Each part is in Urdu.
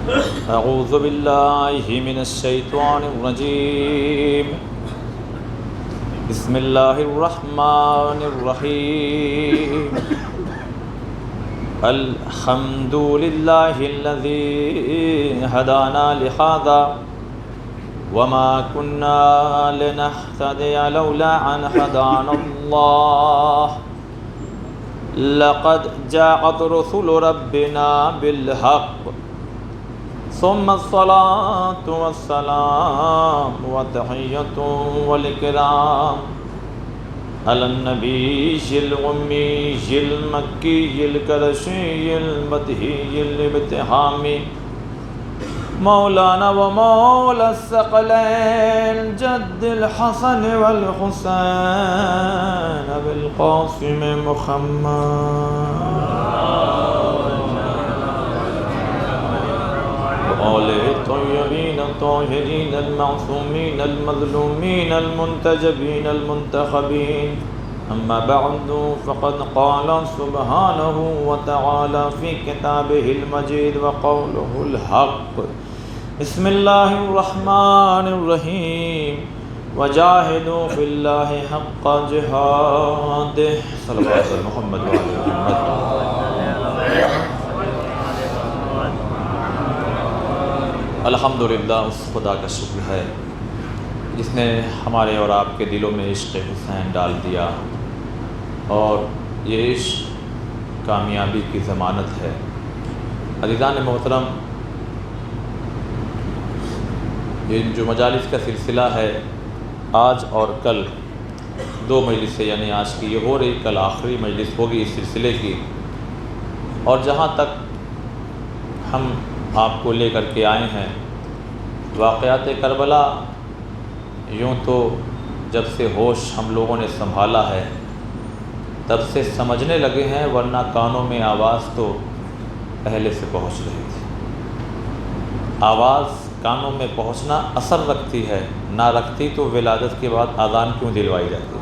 اعوذ باللہ من الشیطان الرجیم بسم اللہ الرحمن الرحیم الحمد للہ الذی ہدانا لہذا وما كنا لنهتدي لولا ان هدانا الله لقد جاءت رسل ربنا بالحق ثم الصلاة والسلام وتحية والإكرام على النبي الأمي المكي القرشي المدهي الابتهامي مولانا ومولى الثقلين جد الحسن والحسين بالقاسم محمد وآله الطيبين الطاهرين المعصومين المظلومين المنتجبين المنتخبين أما بعد فقد قال سبحانه وتعالى في كتابه المجيد وقوله الحق بسم الله الرحمن الرحيم وجاهدوا في الله حق جهاده صلى الله عليه محمد وعلى محمد. الحمدللہ اس خدا کا شکر ہے جس نے ہمارے اور آپ کے دلوں میں عشق حسین ڈال دیا، اور یہ عشق کامیابی کی ضمانت ہے۔ عزیزان محترم، یہ جو مجالس کا سلسلہ ہے آج اور کل دو مجلسیں، یعنی آج کی یہ ہو رہی، کل آخری مجلس ہوگی اس سلسلے کی، اور جہاں تک ہم آپ کو لے کر کے آئے ہیں واقعات کربلا، یوں تو جب سے ہوش ہم لوگوں نے سنبھالا ہے تب سے سمجھنے لگے ہیں، ورنہ کانوں میں آواز تو پہلے سے پہنچ رہی تھی۔ آواز کانوں میں پہنچنا اثر رکھتی ہے، نہ رکھتی تو ولادت کے بعد اذان کیوں دلوائی جاتی ہے؟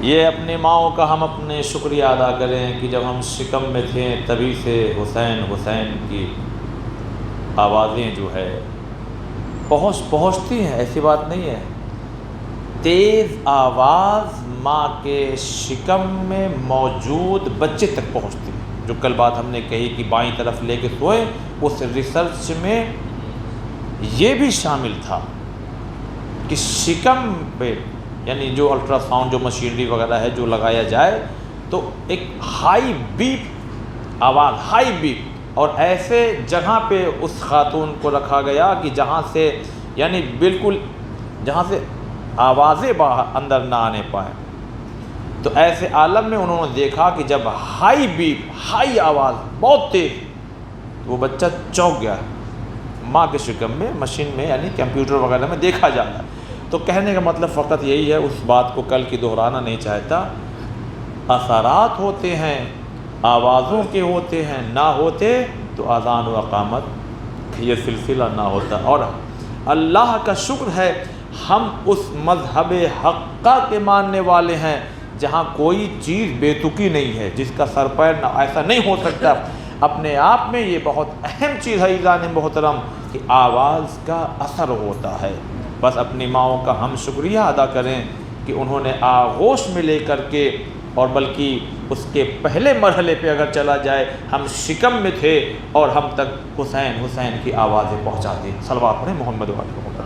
یہ اپنی ماؤں کا ہم اپنے شکریہ ادا کریں کہ جب ہم شکم میں تھے تبھی سے حسین حسین کی آوازیں جو ہے پہنچتی ہیں، ایسی بات نہیں ہے۔ تیز آواز ماں کے شکم میں موجود بچے تک پہنچتی ہے، جو کل بات ہم نے کہی کہ بائیں طرف لے کے سوئے، اس ریسرچ میں یہ بھی شامل تھا کہ شکم پہ، یعنی جو الٹرا ساؤنڈ، جو مشینری وغیرہ ہے جو لگایا جائے تو ایک ہائی بیپ آواز، ہائی بیپ، اور ایسے جگہ پہ اس خاتون کو رکھا گیا کہ جہاں سے، یعنی بالکل جہاں سے آوازیں باہر اندر نہ آنے پائیں۔ تو ایسے عالم میں انہوں نے دیکھا کہ جب ہائی بیپ، ہائی آواز بہت تیز، وہ بچہ چونک گیا ماں کے شکم میں، مشین میں، یعنی کمپیوٹر وغیرہ میں دیکھا جاتا ہے۔ تو کہنے کا مطلب فقط یہی ہے، اس بات کو کل کی دہرانا نہیں چاہتا، اثرات ہوتے ہیں، آوازوں کے ہوتے ہیں، نہ ہوتے تو اذان و اقامت یہ سلسلہ نہ ہوتا۔ اور اللہ کا شکر ہے ہم اس مذہب حقہ کے ماننے والے ہیں جہاں کوئی چیز بے تکی نہیں ہے، جس کا سر پیر نہ، ایسا نہیں ہو سکتا۔ اپنے آپ میں یہ بہت اہم چیز ہے عزیزان محترم کہ آواز کا اثر ہوتا ہے۔ بس اپنی ماؤں کا ہم شکریہ ادا کریں کہ انہوں نے آغوش میں لے کر کے، اور بلکہ اس کے پہلے مرحلے پہ اگر چلا جائے، ہم شکم میں تھے اور ہم تک حسین حسین کی آوازیں پہنچاتے۔ صلوات پڑھیں محمد وعلى محمد۔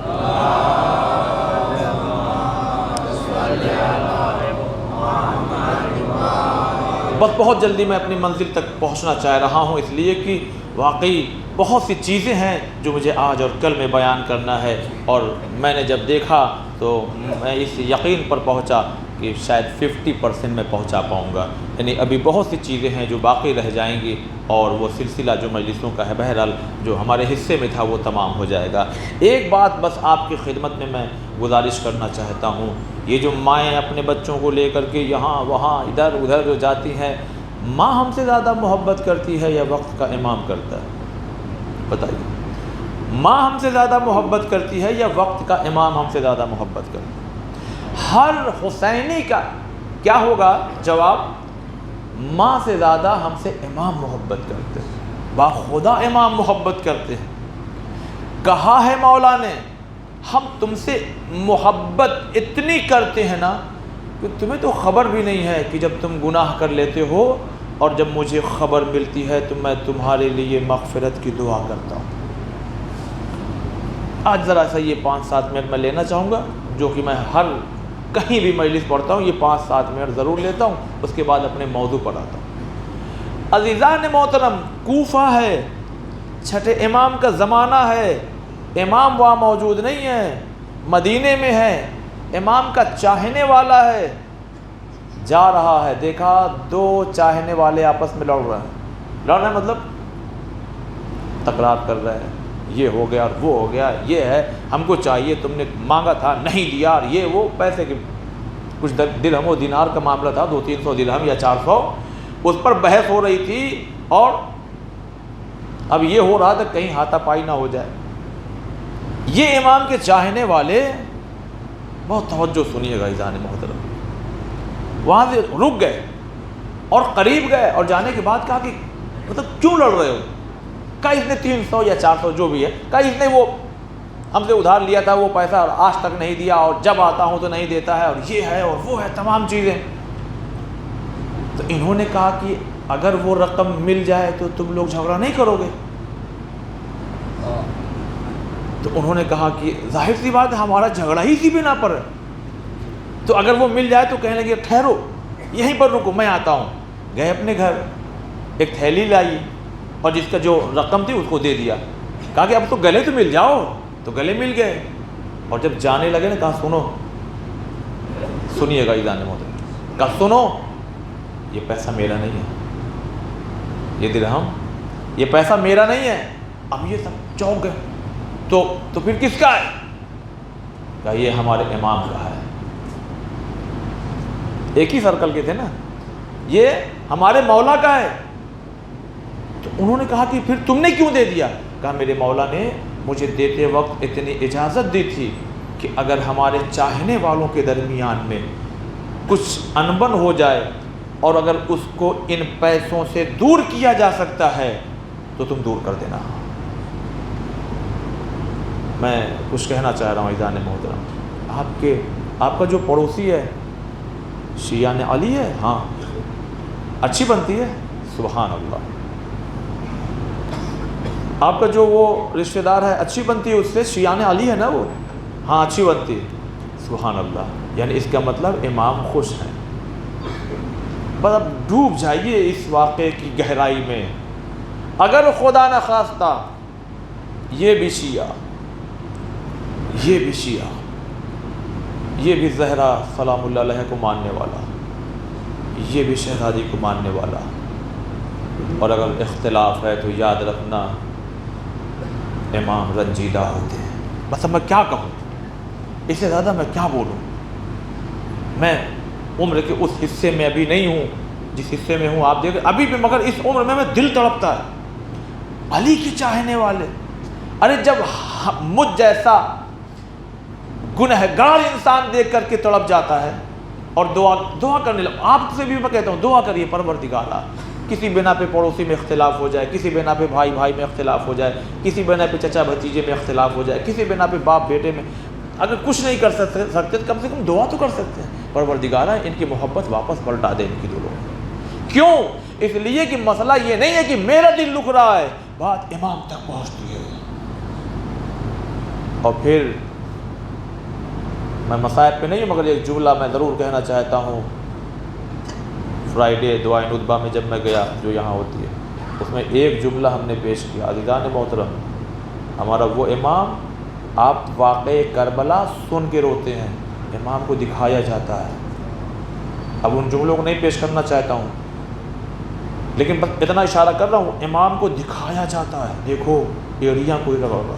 بس بہت جلدی میں اپنی منزل تک پہنچنا چاہ رہا ہوں، اس لیے کہ واقعی بہت سی چیزیں ہیں جو مجھے آج اور کل میں بیان کرنا ہے، اور میں نے جب دیکھا تو میں اس یقین پر پہنچا کہ شاید 50% میں پہنچا پاؤں گا، یعنی ابھی بہت سی چیزیں ہیں جو باقی رہ جائیں گی، اور وہ سلسلہ جو مجلسوں کا ہے بہرحال جو ہمارے حصے میں تھا وہ تمام ہو جائے گا۔ ایک بات بس آپ کی خدمت میں گزارش کرنا چاہتا ہوں، یہ جو مائیں اپنے بچوں کو لے کر کے یہاں وہاں ادھر ادھر جاتی ہیں، ماں ہم سے زیادہ محبت کرتی ہے یا وقت کا امام کرتا ہے؟ بتائیے، ماں ہم سے زیادہ محبت کرتی ہے یا وقت کا امام ہم سے زیادہ محبت کرتا ہے؟ ہر حسینی کا کیا ہوگا جواب؟ ماں سے زیادہ ہم سے امام محبت کرتے ہیں۔ باخدا امام محبت کرتے ہیں. کہا ہے مولا نے ہم تم سے محبت اتنی کرتے ہیں نا کہ تمہیں تو خبر بھی نہیں ہے کہ جب تم گناہ کر لیتے ہو اور جب مجھے خبر ملتی ہے تو میں تمہارے لیے مغفرت کی دعا کرتا ہوں. آج ذرا سا یہ 5-7 منٹ میں لینا چاہوں گا، جو کہ میں ہر کہیں بھی مجلس پڑھتا ہوں، یہ 5-7 منٹ ضرور لیتا ہوں، اس کے بعد اپنے موضوع پر آتا ہوں. عزیزان محترم، کوفہ ہے، چھٹے امام کا زمانہ ہے، امام وہاں موجود نہیں ہے، مدینے میں ہے، امام کا چاہنے والا ہے، جا رہا ہے، دیکھا 2 چاہنے والے آپس میں لڑ رہے ہیں مطلب تکرار کر رہے ہیں، یہ ہو گیا اور وہ ہو گیا، یہ ہے ہم کو چاہیے، تم نے مانگا تھا نہیں دیا، اور یہ وہ پیسے کے کچھ درہم و دینار کا معاملہ تھا، 200-300 درہم یا 400، اس پر بحث ہو رہی تھی، اور اب یہ ہو رہا تھا کہیں ہاتھا پائی نہ ہو جائے. یہ امام کے چاہنے والے بہت توجہ سنیے گا عزیزان محترم، وہاں سے رک گئے اور قریب گئے، اور جانے کے بعد کہا کہ مطلب کیوں لڑ رہے ہو؟ کہا اس نے 300 یا 400 جو بھی ہے، کہا اس نے وہ ہم سے ادھار لیا تھا وہ پیسہ اور آج تک نہیں دیا، اور جب آتا ہوں تو نہیں دیتا ہے، اور یہ ہے اور وہ ہے، تمام چیزیں. تو انہوں نے کہا کہ اگر وہ رقم مل جائے تو تم لوگ جھگڑا نہیں کرو گے؟ تو انہوں نے کہا کہ ظاہر سی بات ہے ہمارا جھگڑا ہی اسی بنا پر ہے، تو اگر وہ مل جائے تو کہنے لگے ٹھہرو یہیں پر رکو میں آتا ہوں. گئے اپنے گھر، ایک تھیلی لائی اور جس کا جو رقم تھی اس کو دے دیا، کہا کہ اب تو گلے تو مل جاؤ، تو گلے مل گئے. اور جب جانے لگے نا، کہا سنو، سنیے گا عزیزان محترم، کہا سنو یہ پیسہ میرا نہیں ہے، یہ درہم یہ پیسہ میرا نہیں ہے. اب یہ سب چونک گئے، تو پھر کس کا ہے؟ کہا یہ ہمارے امام کا ہے. ایک ہی سرکل کے تھے نا، یہ ہمارے مولا کا ہے. تو انہوں نے کہا کہ پھر تم نے کیوں دے دیا؟ کہا میرے مولا نے مجھے دیتے وقت اتنی اجازت دی تھی کہ اگر ہمارے چاہنے والوں کے درمیان میں کچھ انبن ہو جائے اور اگر اس کو ان پیسوں سے دور کیا جا سکتا ہے تو تم دور کر دینا. میں کچھ کہنا چاہ رہا ہوں عزیزان محترم، آپ کا جو پڑوسی ہے شیعہ نے علی ہے، ہاں اچھی بنتی ہے، سبحان اللہ. آپ کا جو وہ رشتہ دار ہے اچھی بنتی ہے اس سے، شیعہ نے علی ہے نا وہ، ہاں اچھی بنتی ہے، سبحان اللہ. یعنی اس کا مطلب امام خوش ہیں. بس اب ڈوب جائیے اس واقعے کی گہرائی میں. اگر خدا نہ خواستہ یہ بھی شیعہ، یہ بھی زہرا سلام اللہ علیہ کو ماننے والا، یہ بھی شہزادی کو ماننے والا، اور اگر اختلاف ہے تو یاد رکھنا امام رنجیدہ ہوتے ہیں. بس اب میں کیا کہوں، اس سے زیادہ میں کیا بولوں. میں عمر کے اس حصے میں ابھی نہیں ہوں جس حصے میں ہوں آپ دیکھیں ابھی بھی، مگر اس عمر میں دل تڑپتا ہے. علی کے چاہنے والے، ارے جب مجھ جیسا گنہگار انسان دیکھ کر کے تڑپ جاتا ہے اور دعا کرنے لگا. آپ سے بھی میں کہتا ہوں دعا کریے پروردگارا، کسی بنا پہ پڑوسی میں اختلاف ہو جائے، کسی بنا پہ بھائی میں اختلاف ہو جائے، کسی بنا پہ چچا بھتیجے میں اختلاف ہو جائے، کسی بنا پہ باپ بیٹے میں، اگر کچھ نہیں کر سکتے تو کم سے کم دعا تو کر سکتے ہیں، پروردگارا ان کی محبت واپس پلٹا دے ان کی دلوں میں. کیوں؟ اس لیے کہ مسئلہ یہ نہیں ہے کہ میرا دل دکھ رہا ہے، بات امام تک پہنچتی ہے. اور پھر میں مصائب پہ نہیں ہوں، مگر ایک جملہ میں ضرور کہنا چاہتا ہوں. فرائیڈے دعائے ندبہ میں جب میں گیا جو یہاں ہوتی ہے، اس میں ایک جملہ ہم نے پیش کیا. عزیزان محترم، ہمارا وہ امام، آپ واقع کربلا سن کے روتے ہیں، امام کو دکھایا جاتا ہے. اب ان جملوں کو نہیں پیش کرنا چاہتا ہوں، لیکن بس اتنا اشارہ کر رہا ہوں، امام کو دکھایا جاتا ہے. دیکھو ایڑیاں کوئی لگا ہوگا،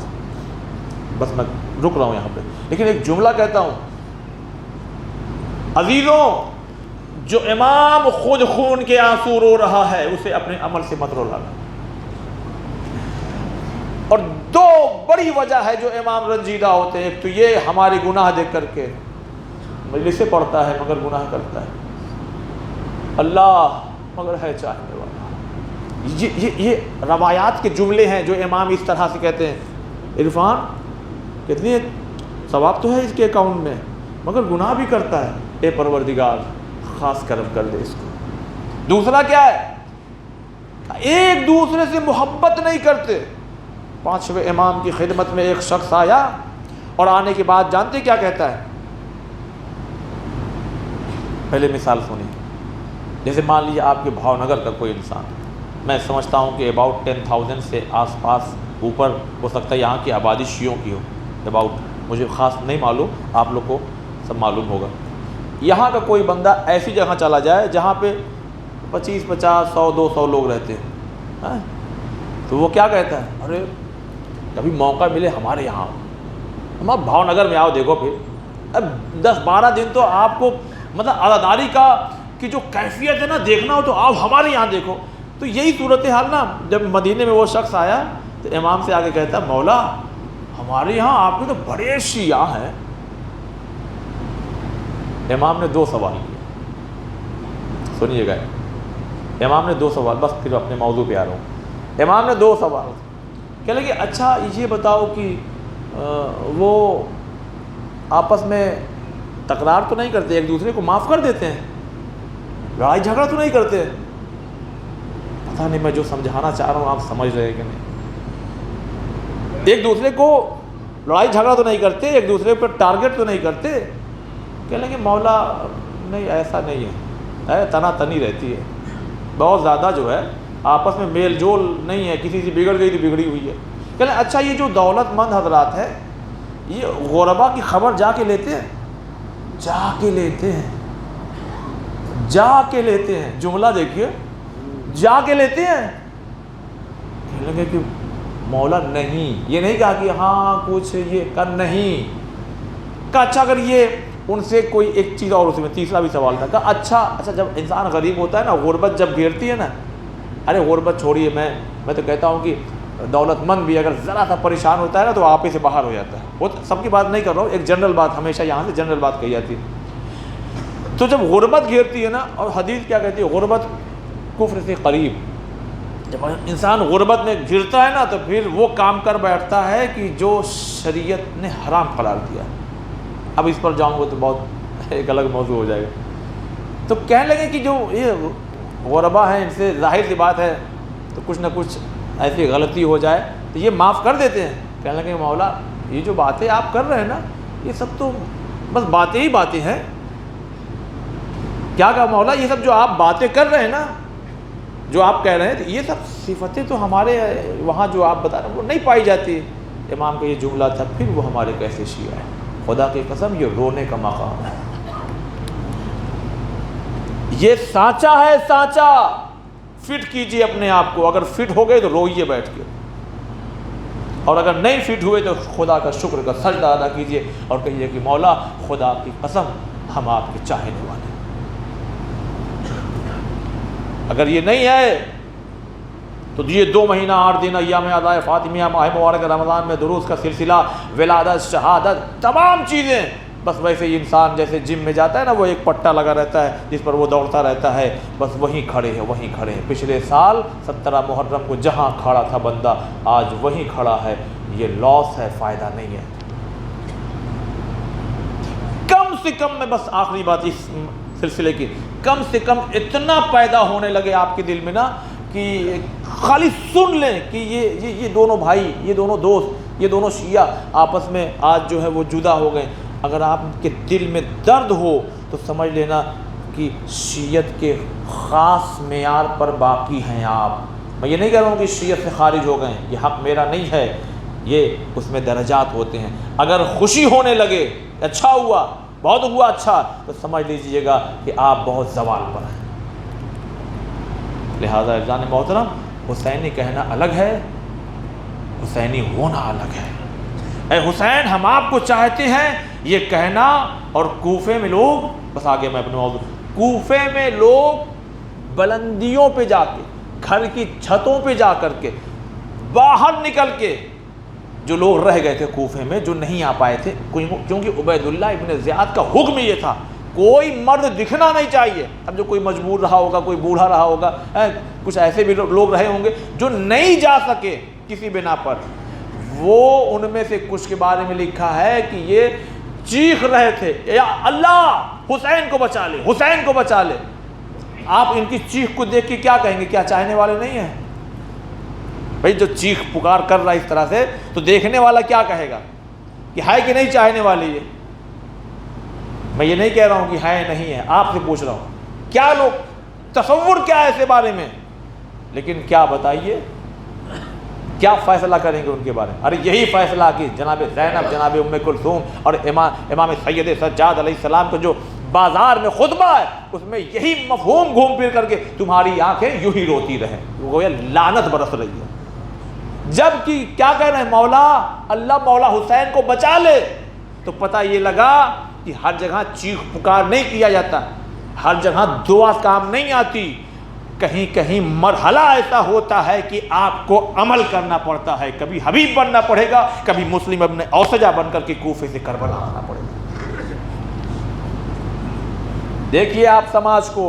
بس میں رک رہا ہوں یہاں پہ. لیکن ایک جملہ کہتا ہوں، عزیزوں، جو امام خود خون کے آنسو رو رہا ہے اسے اپنے عمل سے مت رلانا. اور 2 بڑی وجہ ہے جو امام رنجیدہ ہوتے ہیں. ایک تو یہ ہمارے گناہ دیکھ کر کے مجلس سے پڑھتا ہے مگر گناہ کرتا ہے، اللہ مگر ہے چاہنے والا. یہ روایات کے جملے ہیں جو امام اس طرح سے کہتے ہیں. عرفان کتنی ثواب تو ہے اس کے اکاؤنٹ میں، مگر گناہ بھی کرتا ہے، اے پروردگار خاص کرم کر دے اس کو. دوسرا کیا ہے؟ ایک دوسرے سے محبت نہیں کرتے. پانچویں امام کی خدمت میں ایک شخص آیا اور آنے کے بعد جانتے کیا کہتا ہے؟ پہلے مثال سنیں. جیسے مان لیجیے آپ کے بھاؤ نگر کا کوئی انسان، میں سمجھتا ہوں کہ اباؤٹ 10,000 سے آس پاس اوپر ہو سکتا ہے یہاں کی آبادی شیعوں کی ہو. اباؤٹ مجھے خاص نہیں معلوم، آپ لوگ کو سب معلوم ہوگا. یہاں کا کوئی بندہ ایسی جگہ چلا جائے جہاں پہ 25, 50, 100, 200 لوگ رہتے ہیں، تو وہ کیا کہتا ہے؟ ارے کبھی موقع ملے ہمارے یہاں، ہمارا بھاؤ نگر میں آؤ. دیکھو پھر اب 10-12 دن تو آپ کو مطلب عزاداری کا کی جو کیفیت ہے نا دیکھنا ہو تو آپ ہمارے یہاں دیکھو. تو یہی صورتحال نا جب مدینے میں وہ شخص آیا تو امام سے آگے کہتا ہے مولا ہمارے یہاں آپ کے تو بڑے شیعہ ہیں. امام نے 2 سوال کیے، سنیے گا. امام نے 2 سوال، بس پھر اپنے موضوع پہ آ رہا ہوں. امام نے 2 سوال کہنے لگے اچھا یہ بتاؤ کہ وہ آپس میں تکرار تو نہیں کرتے، ایک دوسرے کو معاف کر دیتے ہیں، لڑائی جھگڑا تو نہیں کرتے؟ پتہ نہیں میں جو سمجھانا چاہ رہا ہوں آپ سمجھ رہے کہ نہیں. ایک دوسرے کو لڑائی جھگڑا تو نہیں کرتے، ایک دوسرے پر ٹارگٹ تو نہیں کرتے؟ کہنے لگے مولا نہیں ایسا نہیں ہے، تنا تنی رہتی ہے، بہت زیادہ جو ہے آپس میں میل جول نہیں ہے، کسی سے بگڑ گئی تو بگڑی ہوئی ہے. کہنے اچھا یہ جو دولت مند حضرات ہے یہ غربا کی خبر جا کے لیتے ہیں؟ جا کے لیتے ہیں، جا کے لیتے ہیں. جملہ دیکھیے، جا کے لیتے ہیں. کہنے لگے کہ مولا نہیں، یہ نہیں کہا کہ ہاں کچھ یہ کر نہیں کہا. اچھا اگر یہ ان سے کوئی ایک چیز اور اس میں تیسرا بھی سوال تھا. کہا اچھا جب انسان غریب ہوتا ہے نا، غربت جب گھیرتی ہے نا، ارے غربت چھوڑیے، میں تو کہتا ہوں کہ دولت مند بھی اگر ذرا سا پریشان ہوتا ہے نا تو آپ ہی سے باہر ہو جاتا ہے. وہ سب کی بات نہیں کر رہا ہوں، ایک جنرل بات، ہمیشہ یہاں سے جنرل بات کہی جاتی ہے. تو جب غربت گھیرتی ہے نا، اور حدیث کیا کہتی ہے؟ غربت کفر سے قریب. جب انسان غربت میں گھرتا ہے نا تو پھر وہ کام کر بیٹھتا ہے کہ جو شریعت نے حرام قرار دیا. اب اس پر جاؤں گا تو بہت ایک الگ موضوع ہو جائے گا. تو کہنے لگے کہ جو یہ غربا ہیں ان سے ظاہر سی بات ہے تو کچھ نہ کچھ ایسی غلطی ہو جائے تو یہ معاف کر دیتے ہیں. کہنے لگے مولا یہ جو باتیں آپ کر رہے ہیں نا یہ سب تو بس باتیں ہی باتیں ہیں. کیا کہا مولا؟ یہ سب جو آپ باتیں کر رہے ہیں نا، جو آپ کہہ رہے ہیں، یہ سب صفتیں تو ہمارے وہاں جو آپ بتا رہے ہیں وہ نہیں پائی جاتی. امام کا یہ جملہ تھا پھر وہ ہمارے کیسے شیعہ ہیں؟ خدا کی قسم یہ رونے کا مقام ہے. یہ سانچا ہے، سانچا. فٹ کیجئے اپنے آپ کو، اگر فٹ ہو گئے تو روئیے بیٹھ کے، اور اگر نہیں فٹ ہوئے تو خدا کا شکر کا سجدہ ادا کیجئے اور کہیے کہ مولا خدا کی قسم ہم آپ کے چاہنے والے. اگر یہ نہیں ہے تو یہ 2 مہینہ 8 دن ایام عزائے فاطمیہ، ماہ مبارک رمضان میں دروس کا سلسلہ، ولادت، شہادت، تمام چیزیں بس ویسے ہی انسان جیسے جم میں جاتا ہے نا، وہ ایک پٹا لگا رہتا ہے جس پر وہ دوڑتا رہتا ہے، بس وہیں کھڑے ہیں وہیں کھڑے ہیں. پچھلے سال 17 محرم کو جہاں کھڑا تھا بندہ آج وہیں کھڑا ہے. یہ لاس ہے، فائدہ نہیں ہے. کم سے کم میں بس آخری بات اس سلسلے کی، کم سے کم اتنا پیدا ہونے لگے آپ کے دل میں نا کہ خالی سن لیں کہ یہ دونوں بھائی، یہ دونوں دوست، یہ دونوں شیعہ آپس میں آج جو ہے وہ جدا ہو گئے. اگر آپ کے دل میں درد ہو تو سمجھ لینا کہ شیعت کے خاص معیار پر باقی ہیں آپ. میں یہ نہیں کہہ رہا ہوں کہ شیعت سے خارج ہو گئے، یہ حق میرا نہیں ہے، یہ اس میں درجات ہوتے ہیں. اگر خوشی ہونے لگے اچھا ہوا، بہت ہوا اچھا، تو سمجھ لیجئے گا کہ آپ بہت زوال پر ہیں. لہذا عزیزان محترم، حسینی کہنا الگ ہے، حسینی ہونا الگ ہے. اے حسین ہم آپ کو چاہتے ہیں یہ کہنا. اور کوفے میں لوگ، بس آگے میں اپنے موضوع، کوفے میں لوگ بلندیوں پہ جا کے، گھر کی چھتوں پہ جا کر کے، باہر نکل کے، جو لوگ رہ گئے تھے کوفے میں جو نہیں آ پائے تھے، کیونکہ عبید اللہ ابن زیاد کا حکم یہ تھا کوئی مرد دکھنا نہیں چاہیے. اب جو کوئی مجبور رہا ہوگا, کوئی بوڑھا رہا ہوگا, کچھ ایسے بھی لوگ رہے ہوں گے جو نہیں جا سکے کسی بنا پر, وہ ان میں سے کچھ کے بارے میں لکھا ہے کہ یہ چیخ رہے تھے, یا اللہ حسین کو بچا لے, حسین کو بچا لے. آپ ان کی چیخ کو دیکھ کے کیا کہیں گے؟ کیا چاہنے والے نہیں ہیں؟ بھئی جو چیخ پکار کر رہا ہے اس طرح سے, تو دیکھنے والا کیا کہے گا کہ ہے کہ نہیں چاہنے والی؟ یہ میں یہ نہیں کہہ رہا ہوں کہ ہے نہیں ہے, آپ سے پوچھ رہا ہوں کیا لوگ تصور کیا ہے اس بارے میں. لیکن کیا بتائیے کیا فیصلہ کریں گے ان کے بارے میں؟ ارے یہی فیصلہ کہ جناب زینب, جناب ام کلثوم اور امام سید سجاد علیہ السلام کا جو بازار میں خطبہ ہے, اس میں یہی مفہوم گھوم پھر کر کے تمہاری آنکھیں یوں ہی روتی رہیں, گویا لعنت برس رہی ہے. جب کہ کیا کہہ رہے ہیں؟ مولا اللہ مولا حسین کو بچا لے. تو پتہ یہ لگا کہ ہر جگہ چیخ پکار نہیں کیا جاتا, ہر جگہ دعا کام نہیں آتی, کہیں کہیں مرحلہ ایسا ہوتا ہے کہ آپ کو عمل کرنا پڑتا ہے. کبھی حبیب بننا پڑے گا, کبھی مسلم ابن اوسجہ بن کر کے کوفے سے کربلا آنا پڑے گا. دیکھیے آپ سماج کو,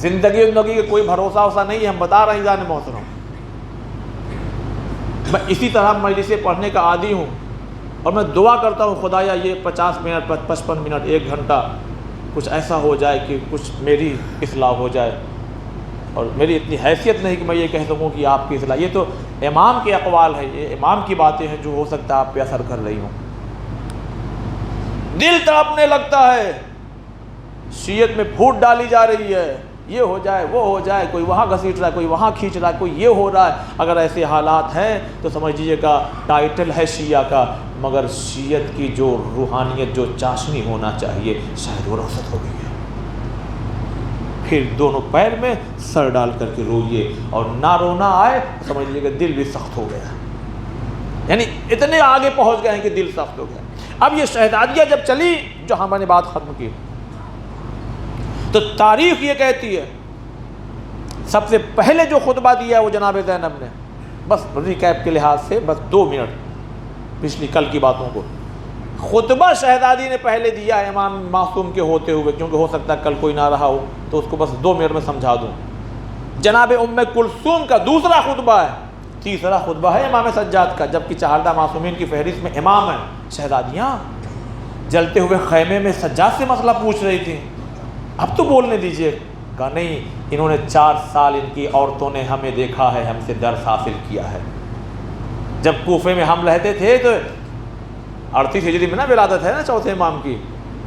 زندگی کا کوئی بھروسہ وسا نہیں ہے. ہم بتا رہے ہیں جان محترم, میں اسی طرح مجلسیں پڑھنے کا عادی ہوں, اور میں دعا کرتا ہوں خدایا یہ 50 منٹ 55 منٹ 1 گھنٹہ کچھ ایسا ہو جائے کہ کچھ میری اصلاح ہو جائے. اور میری اتنی حیثیت نہیں کہ میں یہ کہہ سکوں کہ آپ کی اصلاح, یہ تو امام کے اقوال ہے, یہ امام کی باتیں ہیں جو ہو سکتا ہے آپ پہ اثر کر رہی ہوں. دل تڑپنے لگتا ہے, شیعت میں پھوٹ ڈالی جا رہی ہے, یہ ہو جائے وہ ہو جائے, کوئی وہاں گھسیٹ رہا ہے, کوئی وہاں کھینچ رہا ہے, کوئی یہ ہو رہا ہے. اگر ایسے حالات ہیں تو سمجھ لیجیے گا ٹائٹل ہے شیعہ کا, مگر شیعت کی جو روحانیت, جو چاشنی ہونا چاہیے, شاید وہ رخصت ہو گئی ہے. پھر دونوں پیر میں سر ڈال کر کے روئیے, اور نہ رونا آئے تو سمجھ لیجیے گا دل بھی سخت ہو گیا, یعنی اتنے آگے پہنچ گئے ہیں کہ دل سخت ہو گیا. اب یہ شہزادیہ جب چلی, جو ہم نے بات ختم کی, تو تاریخ یہ کہتی ہے سب سے پہلے جو خطبہ دیا ہے وہ جناب زینب نے. بس ریکیپ کے لحاظ سے بس 2 منٹ پچھلی کل کی باتوں کو, خطبہ شہزادی نے پہلے دیا ہے امام معصوم کے ہوتے ہوئے, کیونکہ ہو سکتا ہے کل کوئی نہ رہا ہو, تو اس کو بس 2 منٹ میں سمجھا دوں. جناب ام کلثوم کا دوسرا خطبہ ہے, تیسرا خطبہ ہے امام سجاد کا, جبکہ 14 معصومین کی فہرست میں امام ہیں. شہزادیاں جلتے ہوئے خیمے میں سجاد سے مسئلہ پوچھ رہی تھیں, اب تو بولنے دیجئے. کہا نہیں, انہوں نے 4 سال ان کی عورتوں نے ہمیں دیکھا ہے, ہم سے درس حاصل کیا ہے. جب کوفے میں ہم رہتے تھے تو 38 ہجری میں نا ولادت ہے نا چوتھے امام کی,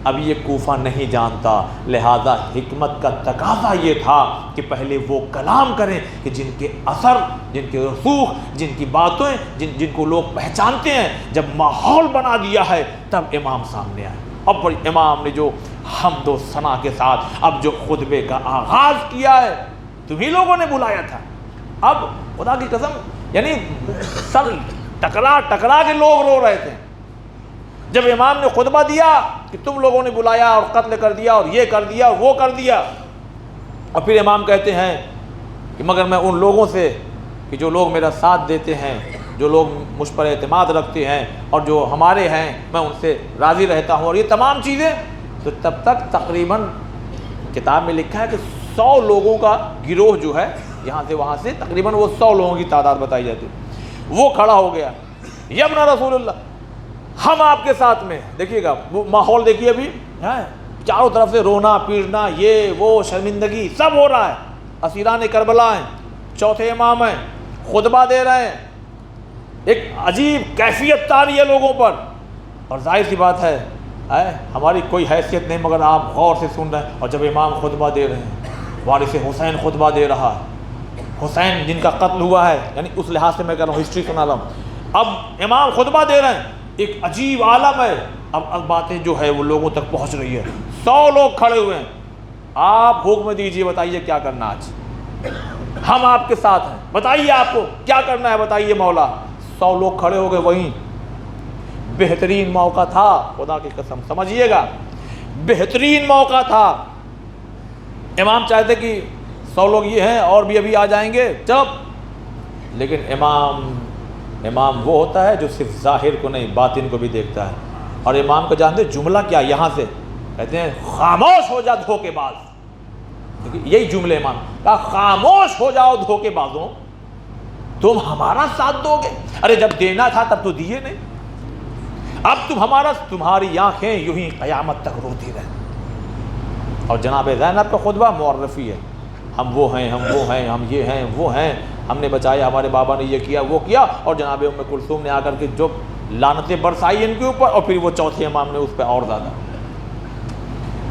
اب یہ کوفہ نہیں جانتا, لہذا حکمت کا تقاضا یہ تھا کہ پہلے وہ کلام کریں کہ جن کے اثر, جن کے رسوخ, جن کی باتیں جن کو لوگ پہچانتے ہیں. جب ماحول بنا دیا ہے تب امام سامنے آئے. اب امام نے جو حمد و ثنا کے ساتھ اب جو خطبے کا آغاز کیا ہے, تمہیں لوگوں نے بلایا تھا. اب خدا کی قسم یعنی سب ٹکرا کے لوگ رو رہے تھے جب امام نے خطبہ دیا کہ تم لوگوں نے بلایا اور قتل کر دیا اور یہ کر دیا اور وہ کر دیا. اور پھر امام کہتے ہیں کہ مگر میں ان لوگوں سے کہ جو لوگ میرا ساتھ دیتے ہیں, جو لوگ مجھ پر اعتماد رکھتے ہیں اور جو ہمارے ہیں, میں ان سے راضی رہتا ہوں. اور یہ تمام چیزیں, تو تب تک تقریباً کتاب میں لکھا ہے کہ 100 لوگوں کا گروہ جو ہے یہاں سے وہاں سے, تقریباً وہ 100 لوگوں کی تعداد بتائی جاتی ہے. وہ کھڑا ہو گیا, یا ابن رسول اللہ ہم آپ کے ساتھ میں. دیکھیے گا وہ ماحول دیکھیے, ابھی چاروں طرف سے رونا پیٹنا, یہ وہ شرمندگی سب ہو رہا ہے. اسیران کربلا ہیں, چوتھے امام ہیں, خطبہ دے رہے ہیں, ایک عجیب کیفیت تاری ہے لوگوں پر. اور ظاہر سی بات ہے ہماری کوئی حیثیت نہیں, مگر آپ غور سے سن رہے ہیں. اور جب امام خطبہ دے رہے ہیں, وارث حسین خطبہ دے رہا ہے, حسین جن کا قتل ہوا ہے, یعنی اس لحاظ سے میں کہہ رہا ہوں, ہسٹری سنا رہا ہوں. اب امام خطبہ دے رہے ہیں, ایک عجیب عالم ہے. اب باتیں جو ہے وہ لوگوں تک پہنچ رہی ہے. 100 لوگ کھڑے ہوئے ہیں, آپ حکم دیجئے, بتائیے کیا کرنا آج, ہم آپ کے ساتھ ہیں, بتائیے آپ کو کیا کرنا ہے, بتائیے مولا. 100 لوگ کھڑے ہو گئے. وہیں بہترین موقع تھا, خدا کی قسم سمجھیے گا, بہترین موقع تھا. امام چاہتے کہ 100 لوگ یہ ہیں اور بھی ابھی آ جائیں گے, چلو. لیکن امام وہ ہوتا ہے جو صرف ظاہر کو نہیں باطن کو بھی دیکھتا ہے. اور امام کو جانتے جملہ کیا, یہاں سے کہتے ہیں خاموش ہو جا دھوکے باز. یہی جملے امام کہا خاموش ہو جاؤ دھوکے بازوں, تم ہمارا ساتھ دو گے؟ ارے جب دینا تھا تب تو دیے نہیں, اب تمہاری آنکھیں یوں ہی قیامت تک روتی رہیں. اور جناب زینب کا خطبہ معرفی ہے, ہم وہ ہیں, ہم وہ ہیں, ہم یہ ہیں, وہ ہیں, ہم نے بچایا, ہمارے بابا نے یہ کیا وہ کیا. اور جناب ام کلثوم نے آ کر کے جو لعنتیں برسائی ان کے اوپر, اور پھر وہ چوتھے امام نے اس پہ اور زیادہ.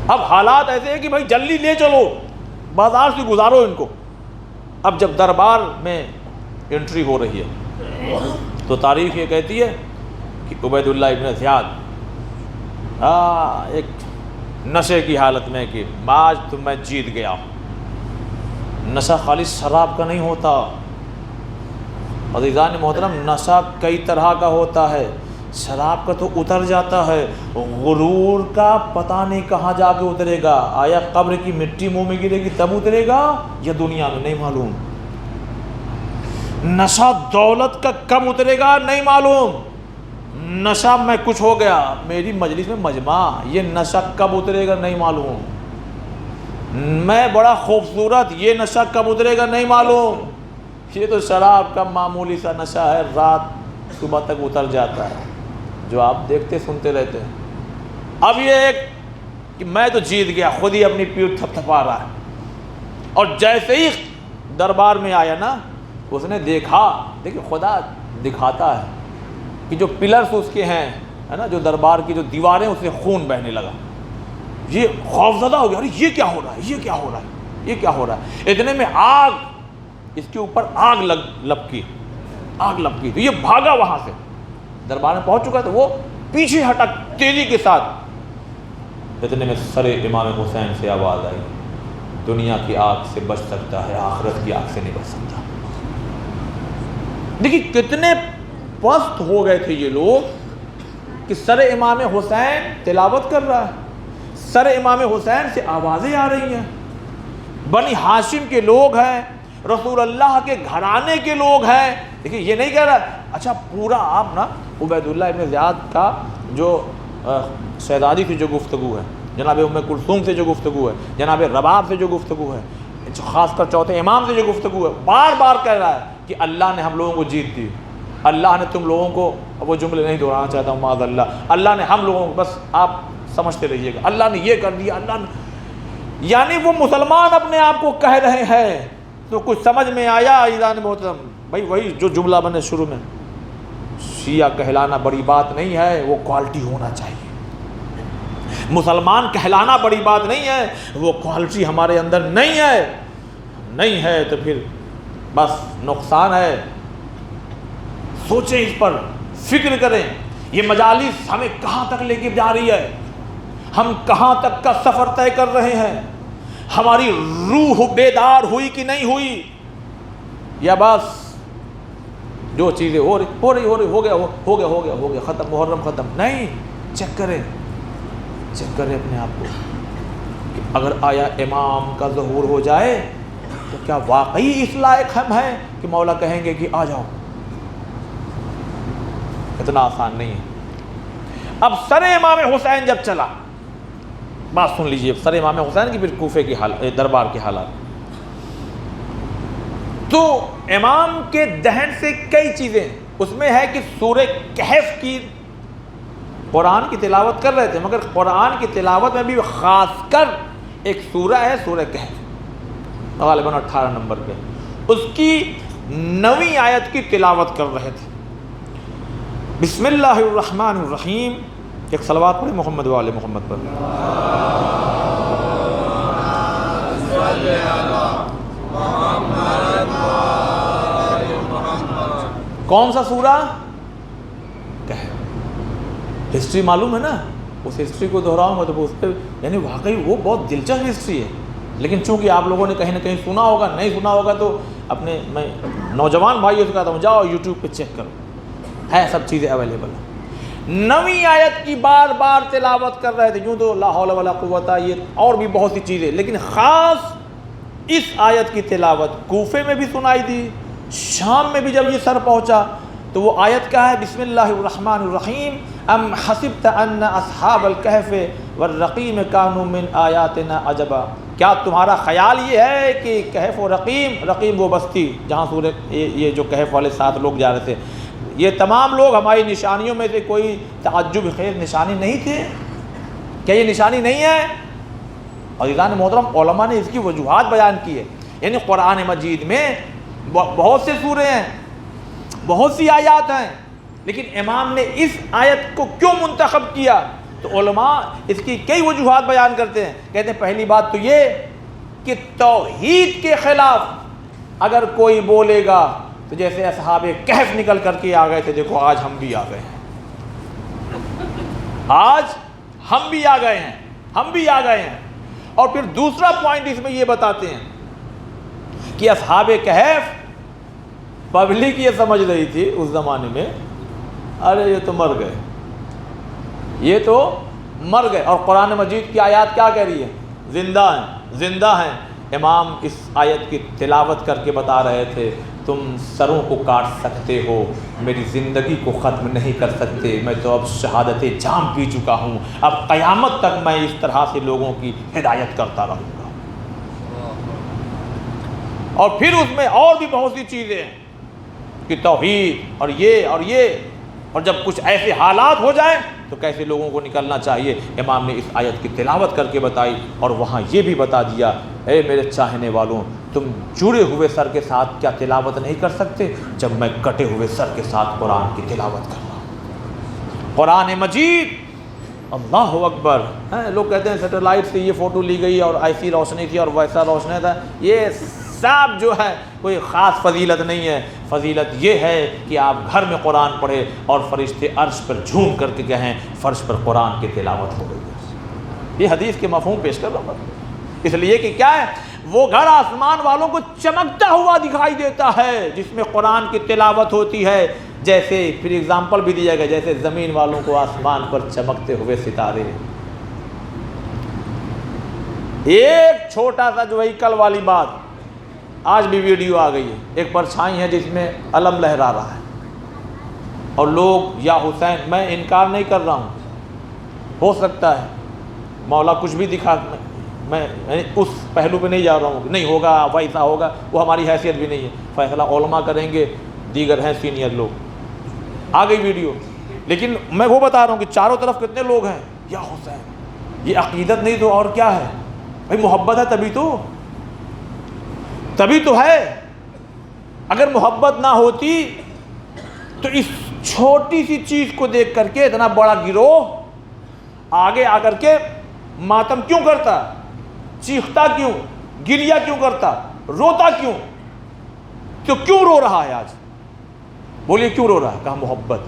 اب حالات ایسے ہیں کہ بھائی جلدی لے چلو, بازار سے گزارو ان کو. اب جب دربار میں انٹری ہو رہی ہے تو تاریخ یہ کہتی ہے کہ عبید اللہ ابن زیاد ایک نشے کی حالت میں کہ آج تو میں جیت گیا. نشہ خالص شراب کا نہیں ہوتا عزیزان محترم, نشہ کئی طرح کا ہوتا ہے. شراب کا تو اتر جاتا ہے, غرور کا پتہ نہیں کہاں جا کے اترے گا. آیا قبر کی مٹی منہ میں گرے گی تب اترے گا یا دنیا میں, نہیں معلوم. نشہ دولت کا کب اترے گا نہیں معلوم. نشہ میں کچھ ہو گیا میری مجلس میں مجمع, یہ نشہ کب اترے گا نہیں معلوم. میں بڑا خوبصورت, یہ نشہ کب اترے گا نہیں معلوم. یہ تو شراب کا معمولی سا نشہ ہے, رات صبح تک اتر جاتا ہے, جو آپ دیکھتے سنتے رہتے ہیں. اب یہ ایک کہ میں تو جیت گیا, خود ہی اپنی پیٹھ تھپ تھپا رہا ہے. اور جیسے ہی دربار میں آیا نا, اس نے دیکھا, دیکھیں خدا دکھاتا ہے کہ جو پلرز اس کے ہیں ہے نا, جو دربار کی جو دیواریں, اس سے خون بہنے لگا. یہ خوفزدہ ہو گیا, ارے یہ کیا ہو رہا ہے, یہ کیا ہو رہا ہے, یہ کیا ہو رہا ہے. اتنے میں آگ, اس کے اوپر آگ لپکی, آگ لپکی. تو یہ بھاگا وہاں سے, دربار میں پہنچ چکا تو وہ پیچھے ہٹا تیزی کے ساتھ. اتنے میں سر امام حسین سے آواز آئی, دنیا کی آگ سے بچ سکتا ہے, آخرت کی آگ سے نہیں بچ سکتا. دیکھیے کتنے پست ہو گئے تھے یہ لوگ کہ سر امام حسین تلاوت کر رہا ہے, سر امام حسین سے آوازیں آ رہی ہیں. بنی ہاشم کے لوگ ہیں, رسول اللہ کے گھرانے کے لوگ ہیں. دیکھیے یہ نہیں کہہ رہا اچھا پورا آپ نا عبید اللہ ابن زیاد کا جو شہزادی سے جو گفتگو ہے, جناب ام کلثوم سے جو گفتگو ہے, جناب رباب سے جو گفتگو ہے, خاص کر چوتھے امام سے جو گفتگو ہے, بار بار کہہ رہا ہے کہ اللہ نے ہم لوگوں کو جیت دی, اللہ نے تم لوگوں کو, وہ جملے نہیں دہرانا چاہتا ہوں معاذ اللہ, اللہ نے ہم لوگوں کو, بس آپ سمجھتے رہیے گا, اللہ نے یہ کر دیا, اللہ نے, یعنی وہ مسلمان اپنے آپ کو کہہ رہے ہیں. تو کچھ سمجھ میں آیا عزیزان محترم؟ بھائی وہی جو جملہ بنے شروع میں, شیعہ کہلانا بڑی بات نہیں ہے, وہ کوالٹی ہونا چاہیے. مسلمان کہلانا بڑی بات نہیں ہے, وہ کوالٹی ہمارے اندر نہیں ہے. نہیں ہے تو پھر بس نقصان ہے. سوچیں اس پر, فکر کریں. یہ مجالس ہمیں کہاں تک لے کے جا رہی ہے, ہم کہاں تک کا سفر طے کر رہے ہیں, ہماری روح بیدار ہوئی کہ نہیں ہوئی, یا بس جو چیزیں ہو رہی ہو گیا ختم, محرم ختم. نہیں, چیک کریں اپنے آپ کو کہ اگر آیا امام کا ظہور ہو جائے تو کیا واقعی اس لائق ہم ہیں کہ مولا کہیں گے کہ آ جاؤ؟ اتنا آسان نہیں ہے. اب سر امام حسین جب چلا, بات سن لیجئے, سر امام حسین کی پھر کوفے کی حالت, دربار کی حالات. تو امام کے دہن سے کئی چیزیں, اس میں ہے کہ سورہ کہف کی قرآن کی تلاوت کر رہے تھے, مگر قرآن کی تلاوت میں بھی خاص کر ایک سورہ ہے سورہ کہف, غالباً 18 نمبر پہ, اس کی 9ویں آیت کی تلاوت کر رہے تھے. بسم اللہ الرحمن الرحیم. ایک صلوات پڑھیں محمد و آل محمد پر. کون سا سورہ؟ کہف. ہسٹری معلوم ہے نا, اس ہسٹری کو دہراؤں گا تو اس پہ, یعنی واقعی وہ بہت دلچسپ ہسٹری ہے. لیکن چونکہ آپ لوگوں نے کہیں نہ کہیں سنا ہوگا, نہیں سنا ہوگا تو اپنے, میں نوجوان بھائیوں سے کہتا ہوں جاؤ یوٹیوب پہ چیک کرو, ہے سب چیزیں اویلیبل ہیں. 9ویں آیت کی بار بار تلاوت کر رہے تھے. یوں تو لا حول ولا قوت, یہ اور بھی بہت سی چیزیں, لیکن خاص اس آیت کی تلاوت کوفے میں بھی سنائی دی, شام میں بھی جب یہ سر پہنچا تو وہ آیت کیا ہے؟ بسم اللہ الرحمن الرحیم. ام حسبت ان اصحاب الکہف والرقیم کانوا من آیاتنا عجبا، کیا تمہارا خیال یہ ہے کہ کہف و رقیم وہ بستی جہاں سورہ یہ جو کہف والے 7 لوگ جا رہے تھے، یہ تمام لوگ ہماری نشانیوں میں سے کوئی تعجب خیز نشانی نہیں تھے؟ کیا یہ نشانی نہیں ہے؟ اور عزیزان محترم، علماء نے اس کی وجوہات بیان کی ہے. یعنی قرآن مجید میں بہت سے سورے ہیں، بہت سی آیات ہیں، لیکن امام نے اس آیت کو کیوں منتخب کیا؟ تو علماء اس کی کئی وجوہات بیان کرتے ہیں. کہتے ہیں پہلی بات تو یہ کہ توحید کے خلاف اگر کوئی بولے گا تو جیسے اصحاب کہف نکل کر کے آ گئے تھے، دیکھو آج ہم بھی آ گئے ہیں، آج ہم بھی آ گئے ہیں، ہم بھی آ گئے ہیں. اور پھر دوسرا پوائنٹ اس میں یہ بتاتے ہیں کہ اصحاب کہف پبلک یہ سمجھ رہی تھی اس زمانے میں، ارے یہ تو مر گئے، یہ تو مر گئے. اور قرآن مجید کی آیات کیا کہہ رہی ہے؟ زندہ ہیں، زندہ ہیں. امام اس آیت کی تلاوت کر کے بتا رہے تھے تم سروں کو کاٹ سکتے ہو، میری زندگی کو ختم نہیں کر سکتے، میں تو اب شہادت جام پی چکا ہوں، اب قیامت تک میں اس طرح سے لوگوں کی ہدایت کرتا رہوں گا. اور پھر اس میں اور بھی بہت سی چیزیں ہیں کہ توحید اور یہ اور جب کچھ ایسے حالات ہو جائیں تو کیسے لوگوں کو نکلنا چاہیے. امام نے اس آیت کی تلاوت کر کے بتائی اور وہاں یہ بھی بتا دیا، اے میرے چاہنے والوں، تم جڑے ہوئے سر کے ساتھ کیا تلاوت نہیں کر سکتے جب میں کٹے ہوئے سر کے ساتھ قرآن کی تلاوت کر رہا ہوں؟ قرآن مجید، اللہ اکبر. لوگ کہتے ہیں سیٹلائٹ سے یہ فوٹو لی گئی اور ایسی روشنی تھی اور ویسا روشنی تھا. یہ سب جو ہے کوئی خاص فضیلت نہیں ہے. فضیلت یہ ہے کہ آپ گھر میں قرآن پڑھیں اور فرشتے عرش پر جھوم کر کے کہیں فرش پر قرآن کی تلاوت ہو گئی ہے. یہ حدیث کے مفہوم پیش کر رہا ہوں، اس لیے کہ کیا ہے، وہ گھر آسمان والوں کو چمکتا ہوا دکھائی دیتا ہے جس میں قرآن کی تلاوت ہوتی ہے. جیسے پھر اگزامپل بھی دیا گیا، جیسے زمین والوں کو آسمان پر چمکتے ہوئے ستارے. ایک چھوٹا سا جو وہیکل والی بات، آج بھی ویڈیو آ گئی ہے، ایک پرچھائی ہے جس میں علم لہرا رہا ہے اور لوگ یا حسین، میں انکار نہیں کر رہا ہوں، ہو سکتا ہے مولا کچھ بھی دکھا، میں اس پہلو پہ نہیں جا رہا ہوں کہ نہیں ہوگا ویسا ہوگا، وہ ہماری حیثیت بھی نہیں ہے. فیصلہ علماء کریں گے، دیگر ہیں سینئر لوگ. آ گئی ویڈیو، لیکن میں وہ بتا رہا ہوں کہ چاروں طرف کتنے لوگ ہیں، یا حسین. یہ عقیدت نہیں تو اور کیا ہے بھائی؟ محبت ہے تبھی تو ہے. اگر محبت نہ ہوتی تو اس چھوٹی سی چیز کو دیکھ کر کے اتنا بڑا گروہ آگے آ کر کے ماتم کیوں کرتا، چیختا کیوں، گریہ کیوں کرتا، روتا کیوں؟ تو کیوں رو رہا ہے آج؟ بولیے کیوں رو رہا ہے؟ کہا محبت.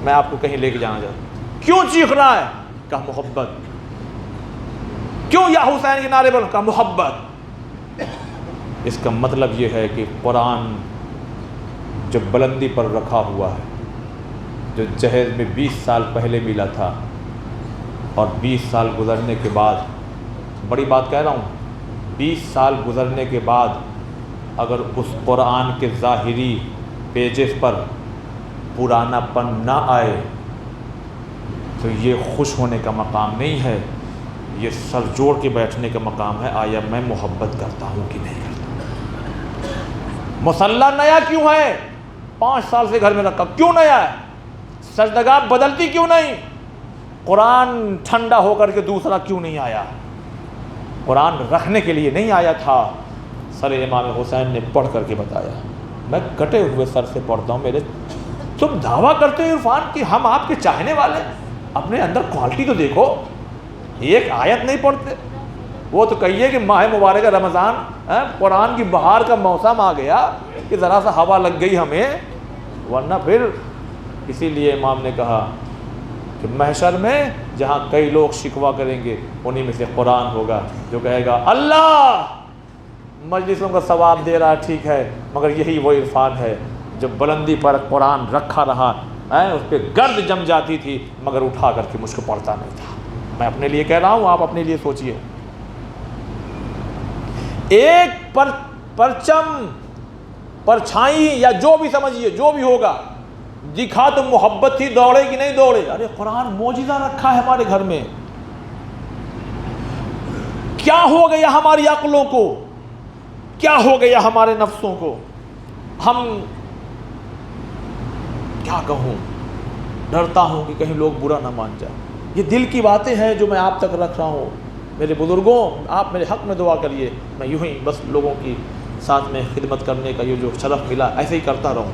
میں آپ کو کہیں لے کے جانا چاہتا ہوں. کیوں چیخ رہا ہے؟ کہا محبت. کیوں یا حسین کے نعرے پر؟ کہا محبت. اس کا مطلب یہ ہے کہ قرآن جو بلندی پر رکھا ہوا ہے، جو جہیز میں 20 سال پہلے ملا تھا اور 20 سال گزرنے کے بعد، بڑی بات کہہ رہا ہوں، 20 سال گزرنے کے بعد اگر اس قرآن کے ظاہری پیجز پر پرانا پن نہ آئے تو یہ خوش ہونے کا مقام نہیں ہے، یہ سر جوڑ کے بیٹھنے کا مقام ہے. آیا میں محبت کرتا ہوں کہ نہیں کرتا؟ مصلی نیا کیوں ہے؟ 5 سال سے گھر میں رکھا، کیوں نیا ہے؟ سجدگاہ بدلتی کیوں نہیں؟ قرآن ٹھنڈا ہو کر کے دوسرا کیوں نہیں آیا؟ قرآن رکھنے کے لیے نہیں آیا تھا. سر امام حسین نے پڑھ کر کے بتایا، میں کٹے ہوئے سر سے پڑھتا ہوں. میرے تم دعویٰ کرتے ہو عرفان کہ ہم آپ کے چاہنے والے، اپنے اندر کوالٹی تو دیکھو. ایک آیت نہیں پڑھتے. وہ تو کہیے کہ ماہ مبارک رمضان، قرآن کی بہار کا موسم آ گیا کہ ذرا سا ہوا لگ گئی ہمیں، ورنہ پھر. اسی لیے امام نے کہا کہ محشر میں جہاں کئی لوگ شکوہ کریں گے انہی میں سے قرآن ہوگا جو کہے گا اللہ مجلسوں کا ثواب دے رہا ٹھیک ہے، مگر یہی وہ عرفان ہے جو بلندی پر قرآن رکھا رہا، اس پہ گرد جم جاتی تھی مگر اٹھا کر کے مجھ کو پڑھتا نہیں تھا. میں اپنے لیے کہہ رہا ہوں، آپ اپنے لیے سوچئے. ایک پرچم، پرچھائی یا جو بھی سمجھیے، جو بھی ہوگا، دکھا تو محبت تھی، دوڑے کہ نہیں دوڑے؟ ارے قرآن معجزہ رکھا ہے ہمارے گھر میں. کیا ہو گیا ہماری عقلوں کو، کیا ہو گیا ہمارے نفسوں کو؟ ہم کیا کہوں، ڈرتا ہوں کہ کہیں لوگ برا نہ مان جائیں۔ یہ دل کی باتیں ہیں جو میں آپ تک رکھ رہا ہوں۔ میرے بزرگوں، آپ میرے حق میں دعا کریے، میں یوں ہی بس لوگوں کی ساتھ میں خدمت کرنے کا یہ جو شرف ملا ایسے ہی کرتا رہوں۔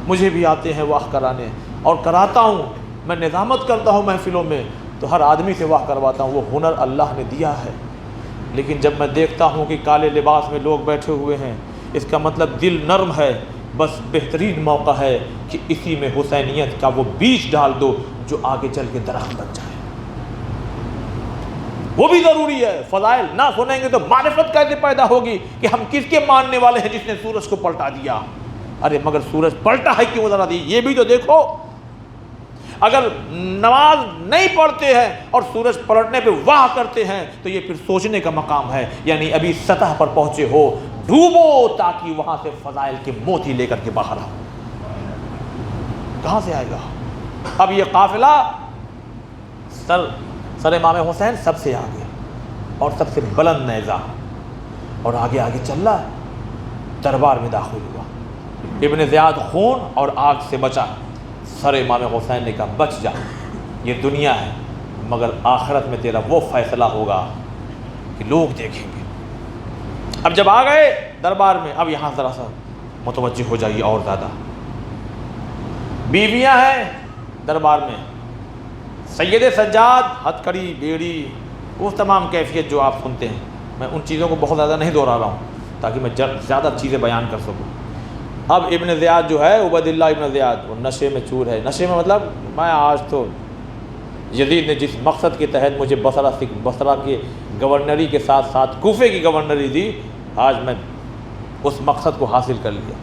مجھے بھی آتے ہیں واہ کرانے اور کراتا ہوں، میں نظامت کرتا ہوں محفلوں میں تو ہر آدمی سے واہ کرواتا ہوں، وہ ہنر اللہ نے دیا ہے۔ لیکن جب میں دیکھتا ہوں کہ کالے لباس میں لوگ بیٹھے ہوئے ہیں، اس کا مطلب دل نرم ہے، بس بہترین موقع ہے کہ اسی میں حسینیت کا وہ بیج ڈال دو جو آگے چل کے درخت بن جائے۔ وہ بھی ضروری ہے۔ فضائل نہ سنیں گے تو معرفت کیسے پیدا ہوگی کہ ہم کس کے ماننے والے ہیں جس نے سورج کو پلٹا دیا؟ ارے مگر سورج پلٹا ہے کیوں ذرا دی، یہ بھی تو دیکھو۔ اگر نماز نہیں پڑھتے ہیں اور سورج پلٹنے پہ واہ کرتے ہیں تو یہ پھر سوچنے کا مقام ہے، یعنی ابھی سطح پر پہنچے ہو، ڈوبو تاکہ وہاں سے فضائل کے موتی لے کر کے باہر آؤ۔ کہاں سے آئے گا؟ اب یہ قافلہ سر امام حسین سب سے آگے اور سب سے بلند نیزہ، اور آگے آگے چل رہا ہے، دربار میں داخل ہوا۔ ابن زیاد خون اور آگ سے بچا، سر امام حسین نے کہا بچ جا، یہ دنیا ہے مگر آخرت میں تیرا وہ فیصلہ ہوگا کہ لوگ دیکھیں گے۔ اب جب آ گئے دربار میں، اب یہاں ذرا سا متوجہ ہو جائیے اور زیادہ۔ بیویاں ہیں دربار میں، سید سجاد، ہتھکڑی، بیڑی، وہ تمام کیفیت جو آپ سنتے ہیں، میں ان چیزوں کو بہت زیادہ نہیں دہرا رہا ہوں تاکہ میں زیادہ چیزیں بیان کر سکوں۔ اب ابن زیاد جو ہے، عبید اللہ ابن زیاد، وہ نشے میں چور ہے۔ نشے میں مطلب میں آج تو یزید نے جس مقصد کے تحت مجھے بصرہ کے گورنری کے ساتھ ساتھ کوفے کی گورنری دی، آج میں اس مقصد کو حاصل کر لیا۔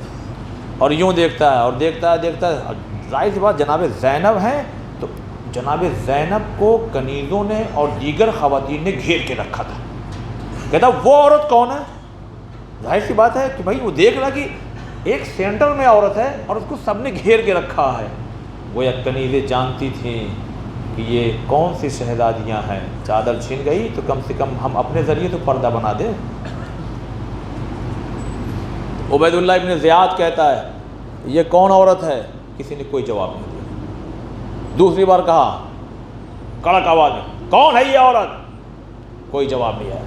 اور یوں دیکھتا ہے اور دیکھتا ہے، ظاہر سی بات جناب زینب ہیں، تو جناب زینب کو کنیزوں نے اور دیگر خواتین نے گھیر کے رکھا تھا۔ کہتا وہ عورت کون ہے؟ ظاہر سی بات ہے کہ بھائی وہ دیکھ رہا کہ ایک سینٹر میں عورت ہے اور اس کو سب نے گھیر کے رکھا ہے۔ وہ یا کنیزیں جانتی تھیں کہ یہ کون سی شہزادیاں ہیں، چادر چھن گئی تو کم سے کم ہم اپنے ذریعے تو پردہ بنا دیں۔ عبید اللہ ابن زیاد کہتا ہے یہ کون عورت ہے؟ کسی نے کوئی جواب نہیں دیا۔ دوسری بار کہا کڑک آواز میں، کون ہے یہ عورت؟ کوئی جواب نہیں آیا۔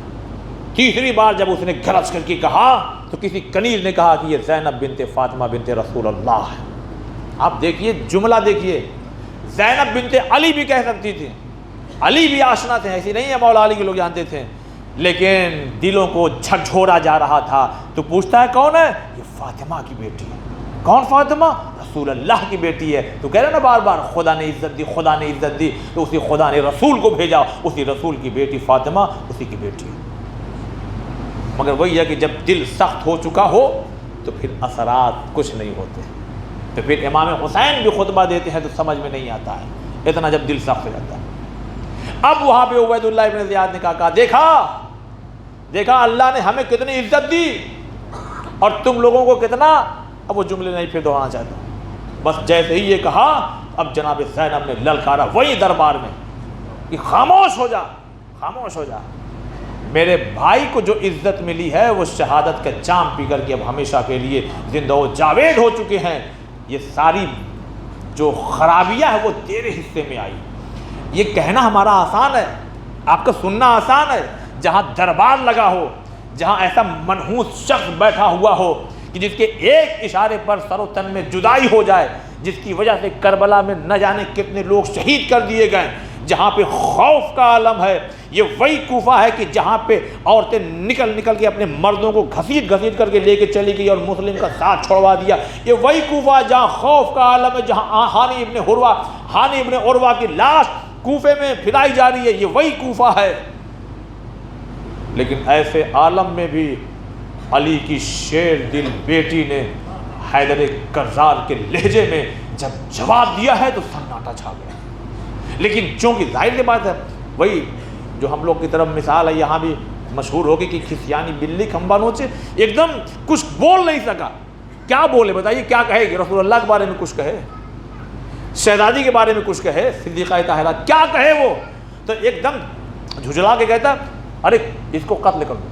تیسری بار جب اس نے گرج کر کے کہا تو کسی کنیز نے کہا کہ یہ زینب بنت فاطمہ بنت رسول اللہ ہے۔ آپ دیکھیے جملہ دیکھیے، زینب بنت علی بھی کہہ سکتی تھی، علی بھی آشنا تھے، ایسی نہیں ہے مولا علی کے لوگ جانتے تھے، لیکن دلوں کو جھکجھوڑا جا رہا تھا تو پوچھتا ہے کون ہے؟ یہ فاطمہ کی بیٹی ہے۔ کون فاطمہ؟ رسول اللہ کی بیٹی ہے۔ تو کہہ رہے نا بار بار خدا نے عزت دی، خدا نے عزت دی، تو اسی خدا نے رسول کو بھیجا، اسی رسول کی بیٹی فاطمہ اسی کی بیٹی ہے۔ مگر وہی ہے کہ جب دل سخت ہو چکا ہو تو پھر اثرات کچھ نہیں ہوتے، تو پھر امام حسین بھی خطبہ دیتے ہیں تو سمجھ میں نہیں آتا ہے، اتنا جب دل سخت ہو جاتا ہے۔ اب وہاں پہ عبید اللہ ابن زیاد نے کہا دیکھا اللہ نے ہمیں کتنی عزت دی اور تم لوگوں کو کتنا۔ اب وہ جملے نہیں پھر دہرانا چاہتا ہوں، بس جیسے ہی یہ کہا اب جناب زینب نے للکارا وہی دربار میں کہ خاموش ہو جا، خاموش ہو جا۔ میرے بھائی کو جو عزت ملی ہے وہ شہادت کا جام پی کر کے اب ہمیشہ کے لیے زندہ و جاوید ہو چکے ہیں، یہ ساری جو خرابیاں ہے وہ تیرے حصے میں آئی۔ یہ کہنا ہمارا آسان ہے، آپ کا سننا آسان ہے، جہاں دربار لگا ہو، جہاں ایسا منحوس شخص بیٹھا ہوا ہو کہ جس کے ایک اشارے پر سر و تن میں جدائی ہو جائے، جس کی وجہ سے کربلا میں نہ جانے کتنے لوگ شہید کر دیے گئے، جہاں پہ خوف کا عالم ہے۔ یہ وہی کوفہ ہے کہ جہاں پہ عورتیں نکل کے اپنے مردوں کو گھسیٹ کر کے لے کے چلی گئی اور مسلم کا ساتھ چھوڑوا دیا۔ یہ وہی کوفہ ہے جہاں خوف کا عالم ہے، جہاں ہانی ابن عروہ کی لاش کوفے میں پھیلائی جا رہی ہے، یہ وہی کوفہ ہے۔ لیکن ایسے عالم میں بھی علی کی شیر دل بیٹی نے حیدر کرزار کے لہجے میں جب جواب دیا ہے تو سناٹا چھا گیا۔ لیکن چونکہ ظاہر سی بات ہے، وہی جو ہم لوگ کی طرف مثال ہے یہاں بھی مشہور ہوگی کہ کھسیانی بلی کھمبا نوچے، ایک دم کچھ بول نہیں سکا۔ کیا بولے بتائیے، کیا کہے گی؟ رسول اللہ کے بارے میں کچھ کہے، شہزادی کے بارے میں کچھ کہے، صدیقہ طاہرہ کیا کہے وہ؟ تو ایک دم جھجلا کے کہتا ارے اس کو قتل کر دو،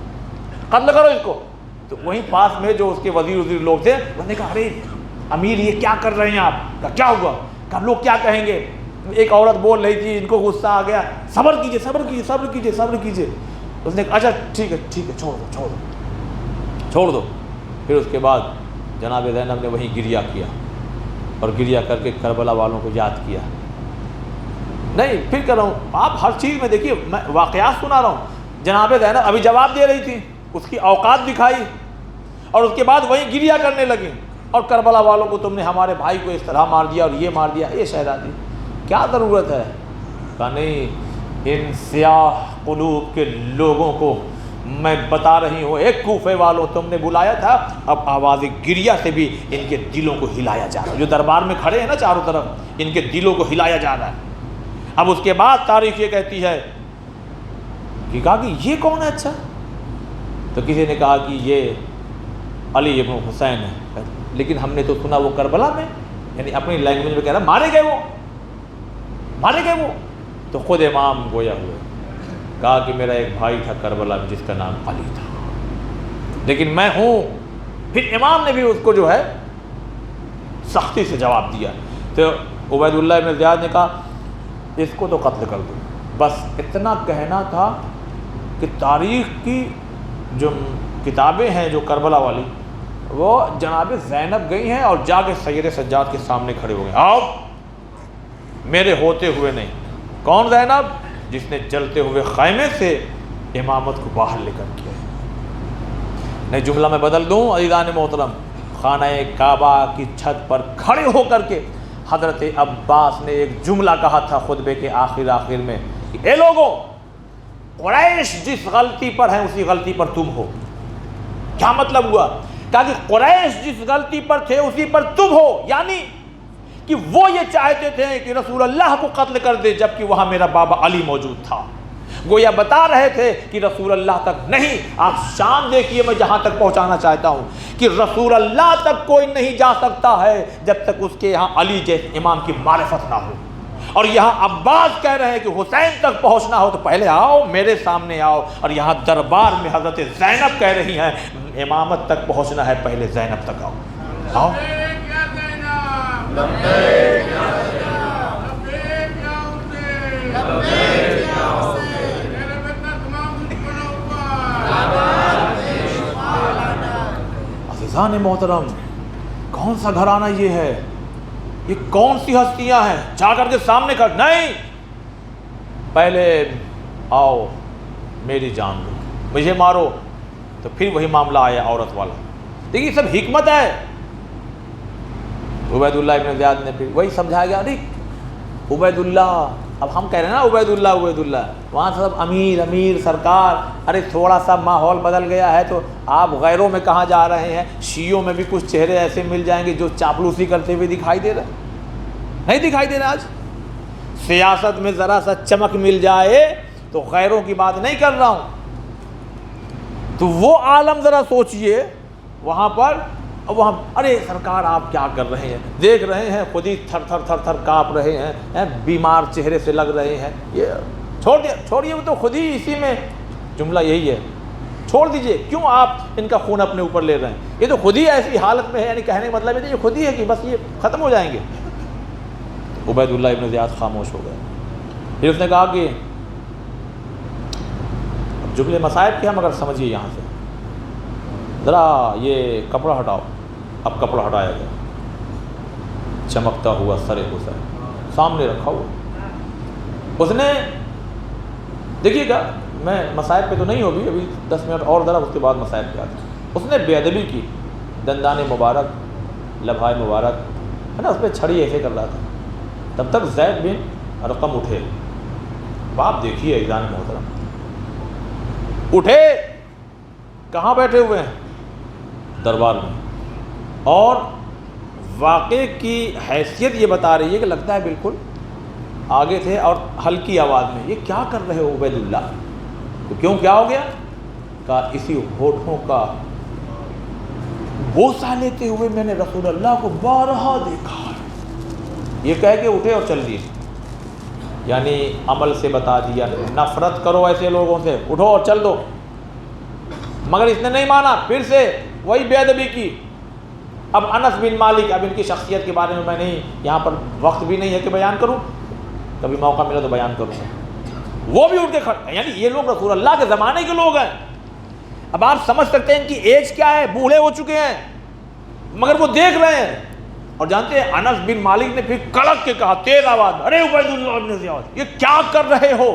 قتل کرو اس کو. تو وہیں پاس میں جو اس کے وزیر لوگ تھے انہوں نے کہا ارے امیر یہ کیا کر رہے ہیں آپ؟ کہا کیا ہوا؟ کہا لوگ کیا کہیں گے. ایک عورت بول رہی تھی، ان کو غصہ آ گیا، صبر کیجئے صبر کیجئے صبر کیجئے صبر کیجئے. اس نے کہا اچھا ٹھیک ہے چھوڑ دو. پھر اس کے بعد جناب زینب نے وہیں گریہ کیا اور گریہ کر کے کربلا والوں کو یاد کیا. نہیں پھر کر رہا ہوں، آپ ہر چیز میں دیکھیے، میں واقعات سنا رہا ہوں. جناب زینب ابھی جواب دے رہی تھی، اس کی اوقات دکھائی اور اس کے بعد وہیں گریہ کرنے لگی. اور کربلا والوں کو تم نے ہمارے بھائی کو اس طرح مار دیا اور یہ مار دیا. یہ شہزادی کیا ضرورت ہے؟ کہا نہیں، ان سیاہ قلوب کے لوگوں کو میں بتا رہی ہوں، ایک کوفے والوں تم نے بلایا تھا، اب آواز گریہ سے بھی ان کے دلوں کو ہلایا جا رہا ہے. جو دربار میں کھڑے ہیں نا چاروں طرف، ان کے دلوں کو ہلایا جا رہا ہے. اب اس کے بعد تاریخ یہ کہتی ہے کہ کہا کہ یہ کون ہے؟ اچھا تو کسی نے کہا کہ یہ علی ابن حسین ہے. لیکن ہم نے تو سنا وہ کربلا میں، یعنی اپنی لینگویج میں کہہ رہا مارے گئے وہ. تو خود امام گویا ہوئے، کہا کہ میرا ایک بھائی تھا کربلا میں جس کا نام علی تھا، لیکن میں ہوں. پھر امام نے بھی اس کو جو ہے سختی سے جواب دیا. تو عبید اللہ ابن زیاد نے کہا اس کو تو قتل کر دو. بس اتنا کہنا تھا کہ تاریخ کی جو کتابیں ہیں جو کربلا والی، وہ جناب زینب گئی ہیں اور جا کے سید سجاد کے سامنے کھڑے ہو گئے. آؤ میرے ہوتے ہوئے نہیں. کون زینب؟ جس نے جلتے ہوئے خیمے سے امامت کو باہر لے کر کیا. نہیں جملہ میں بدل دوں عزیزان محترم، خانہ کعبہ کی چھت پر کھڑے ہو کر کے حضرت عباس نے ایک جملہ کہا تھا خطبے کے آخر میں کہ اے لوگوں، قریش جس غلطی پر ہیں اسی غلطی پر تم ہو. کیا مطلب ہوا؟ کہا کہ قریش جس غلطی پر تھے اسی پر تم ہو، یعنی کہ وہ یہ چاہتے تھے کہ رسول اللہ کو قتل کر دے جبکہ وہاں میرا بابا علی موجود تھا. گویا بتا رہے تھے کہ رسول اللہ تک نہیں. آپ شان دیکھیے، میں جہاں تک پہنچانا چاہتا ہوں کہ رسول اللہ تک کوئی نہیں جا سکتا ہے جب تک اس کے یہاں علی جیسے امام کی معرفت نہ ہو. اور یہاں عباس کہہ رہے ہیں کہ حسین تک پہنچنا ہو تو پہلے آؤ، میرے سامنے آؤ. اور یہاں دربار میں حضرت زینب کہہ رہی ہیں امامت تک پہنچنا ہے، پہلے زینب تک آؤ. آؤ عزیزان محترم، کون سا گھرانہ یہ ہے؟ یہ کون سی ہستیاں ہیں؟ جا کر کے سامنے کر نہیں، پہلے آؤ میری جان لو، مجھے مارو. تو پھر وہی معاملہ آیا عورت والا. دیکھیے سب حکمت ہے. عبید اللہ ابن زیاد نے پھر وہی سمجھایا گیا. ارے عبید اللہ، اب ہم کہہ رہے ہیں نا عبید اللہ، وہاں سب امیر سرکار. ارے تھوڑا سا ماحول بدل گیا ہے تو آپ غیروں میں کہاں جا رہے ہیں؟ شیعوں میں بھی کچھ چہرے ایسے مل جائیں گے جو چاپلوسی کرتے ہوئے دکھائی دے رہے نہیں دکھائی دے رہے. آج سیاست میں ذرا سا چمک مل جائے تو غیروں کی بات نہیں کر رہا ہوں. تو وہ عالم ذرا سوچئے وہاں پر، وہاں ارے سرکار آپ کیا کر رہے ہیں؟ دیکھ رہے ہیں خود ہی تھر کانپ رہے ہیں، بیمار چہرے سے لگ رہے ہیں. یہ چھوڑیے وہ تو خود ہی اسی میں جملہ یہی ہے، چھوڑ دیجئے، کیوں آپ ان کا خون اپنے اوپر لے رہے ہیں؟ یہ تو خود ہی ایسی حالت میں ہے. یعنی کہنے کا مطلب ہے یہ خود ہی ہے کہ بس یہ ختم ہو جائیں گے. عبید اللہ ابن زیاد خاموش ہو گئے. پھر اس نے کہا کہ جملے مصائب کے ہم اگر سمجھیے یہاں سے، ذرا یہ کپڑا ہٹاؤ. اب کپڑا ہٹایا گیا، چمکتا ہوا سر حسین سامنے رکھا ہوا. اس نے دیکھیے گا، میں مصائب پہ تو نہیں ہوگی، ابھی 10 منٹ اور ذرا، اس کے بعد مصائب پہ آتے. اس نے بے ادبی کی، دندان مبارک، لبھائے مبارک ہے نا، اس پہ چھڑی ایسے کر رہا تھا. تب تک زید بن ارقم اٹھے. باپ دیکھیے ایزان محترم، اٹھے، کہاں بیٹھے ہوئے ہیں؟ دربار میں. اور واقعے کی حیثیت یہ بتا رہی ہے کہ لگتا ہے بالکل آگے تھے. اور ہلکی آواز میں، یہ کیا کر رہے ہو عبید اللہ؟ تو کیوں، کیا ہو گیا؟ کہا اسی ہونٹوں کا بوسہ لیتے ہوئے میں نے رسول اللہ کو بارہا دیکھا. یہ کہہ کے اٹھے اور چل دیے. یعنی عمل سے بتا دیا نفرت کرو ایسے لوگوں سے، اٹھو اور چل دو، مگر اس نے نہیں مانا، پھر سے وہی بے ادبی کی۔ اب انس بن مالک، اب ان کی شخصیت کے بارے میں میں نہیں، یہاں پر وقت بھی نہیں ہے کہ بیان کروں، کبھی موقع ملا تو بیان کروں گا۔ وہ بھی اٹھ کے کھڑے، یعنی یہ لوگ رسول اللہ کے زمانے کے لوگ ہیں۔ اب آپ سمجھ سکتے ہیں ان کی ایج کیا ہے، بوڑھے ہو چکے ہیں، مگر وہ دیکھ رہے ہیں۔ اور جانتے ہیں انس بن مالک نے پھر کڑک کے کہا تیز آواز میں، ارے عبید اللہ بن زیاد، یہ کیا کر رہے ہو؟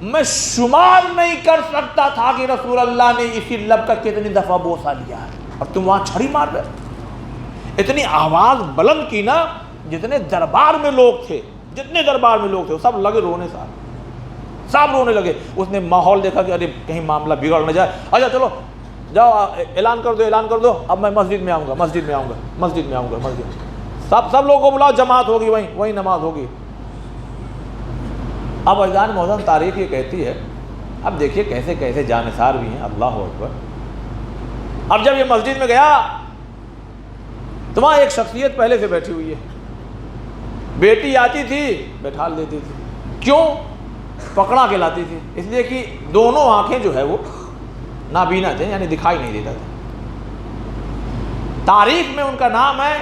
میں شمار نہیں کر سکتا تھا کہ رسول اللہ نے اسی لب کا کتنی دفعہ بوسہ لیا ہے، اور تم وہاں چھڑی مار رہے۔ اتنی آواز بلند کی نا، جتنے دربار میں لوگ تھے وہ سب لگے رونے، سب رونے لگے۔ اس نے ماحول دیکھا کہ ارے کہیں معاملہ بگڑ نہ جائے، اچھا چلو جاؤ اعلان کر دو، اب میں مسجد میں آؤں گا۔ سب لوگوں کو بلاؤ، جماعت ہوگی، وہیں نماز ہوگی۔ اب عزیزان محترم، تاریخ یہ کہتی ہے، اب دیکھیے کیسے کیسے جانثار بھی ہیں، اللہ اکبر۔ اب جب یہ مسجد میں گیا تو وہاں ایک شخصیت پہلے سے بیٹھی ہوئی ہے، بیٹی آتی تھی بیٹھا دیتی تھی، کیوں؟ پکڑا کے لاتی تھی، اس لیے کہ دونوں آنکھیں جو ہے وہ نابینا تھے، یعنی دکھائی نہیں دیتا تھا۔ تاریخ میں ان کا نام ہے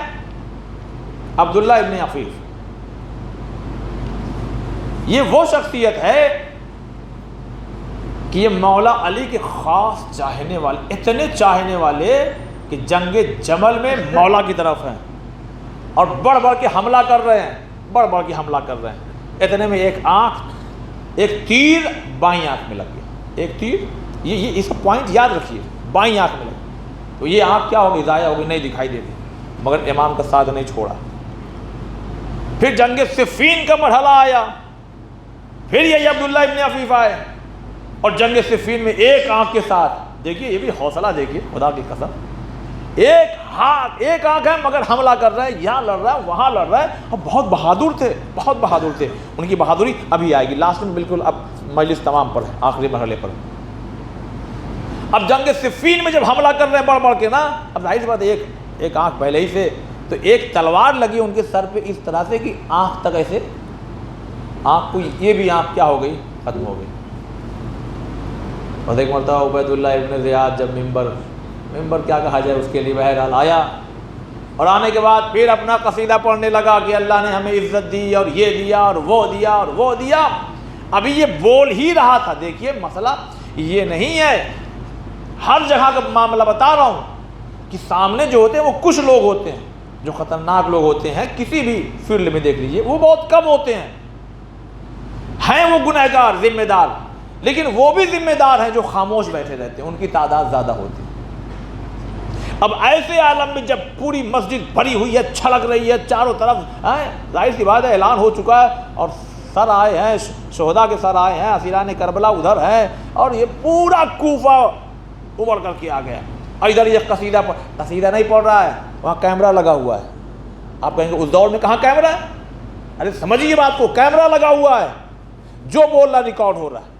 عبداللہ ابن عفیف۔ یہ وہ شخصیت ہے کہ یہ مولا علی کے خاص چاہنے والے، اتنے چاہنے والے کہ جنگ جمل میں مولا کی طرف ہیں اور بڑھ بڑھ کے حملہ کر رہے ہیں، اتنے میں ایک تیر بائیں آنکھ میں لگ گیا، ایک تیر، یہ اس کا پوائنٹ یاد رکھیے، بائیں آنکھ میں لگ، تو یہ آنکھ کیا ہوگی؟ ضائع ہوگی، نہیں دکھائی دیتی، مگر امام کا ساتھ نہیں چھوڑا۔ پھر جنگ صفین کا مرحلہ آیا، پھر یہ عبداللہ ابن عفیف آئے، اور جنگ صفین میں ایک آنکھ کے ساتھ، دیکھیے یہ بھی حوصلہ دیکھیے، خدا کی قسم، ایک آنکھ ہے مگر حملہ کر رہا ہے، یہاں لڑ رہا ہے، وہاں لڑ رہا ہے، اور بہت بہادر تھے۔ ان کی بہادری ابھی آئے گی لاسٹ میں، بالکل اب مجلس تمام پر ہے، آخری مرحلے پر۔ اب جنگ صفین میں جب حملہ کر رہے ہیں بڑھ بڑھ کے نا، اب ظاہر سی بات ہے ایک آنکھ پہلے ہی سے، تو ایک تلوار لگی ان کے سر پہ اس طرح سے کہ آنکھ تک ایسے، آنکھ کو، یہ بھی آنکھ کیا ہو گئی؟ ختم ہو گئی۔ اور ایک مرتبہ عبید اللہ ابن زیاد جب ممبر کیا کہا جائے اس کے لیے، بہرحال آیا، اور آنے کے بعد پھر اپنا قصیدہ پڑھنے لگا کہ اللہ نے ہمیں عزت دی اور یہ دیا اور وہ دیا۔ ابھی یہ بول ہی رہا تھا۔ دیکھیے مسئلہ یہ نہیں ہے، ہر جگہ کا معاملہ بتا رہا ہوں کہ سامنے جو ہوتے ہیں وہ کچھ لوگ ہوتے ہیں جو خطرناک لوگ ہوتے ہیں، کسی بھی فیلڈ میں دیکھ لیجئے، وہ بہت کم ہوتے ہیں وہ گنہگار ذمہ دار، لیکن وہ بھی ذمہ دار ہیں جو خاموش بیٹھے رہتے ہیں، ان کی تعداد زیادہ ہوتی ہے۔ اب ایسے عالم میں جب پوری مسجد بھری ہوئی ہے، چھلک رہی ہے چاروں طرف، ظاہر سی بات ہے اعلان ہو چکا ہے، اور سر آئے ہیں، شہداء کے سر آئے ہیں، اسیران کربلا ادھر ہیں، اور یہ پورا کوفہ ابھر کر کے آ گیا، اور ادھر یہ قصیدہ نہیں پڑھ رہا ہے، وہاں کیمرہ لگا ہوا ہے۔ آپ کہیں گے اس دور میں کہاں کیمرہ ہے؟ ارے سمجھیے بات کو، کیمرہ لگا ہوا ہے، جو بول رہا ریکارڈ ہو رہا ہے،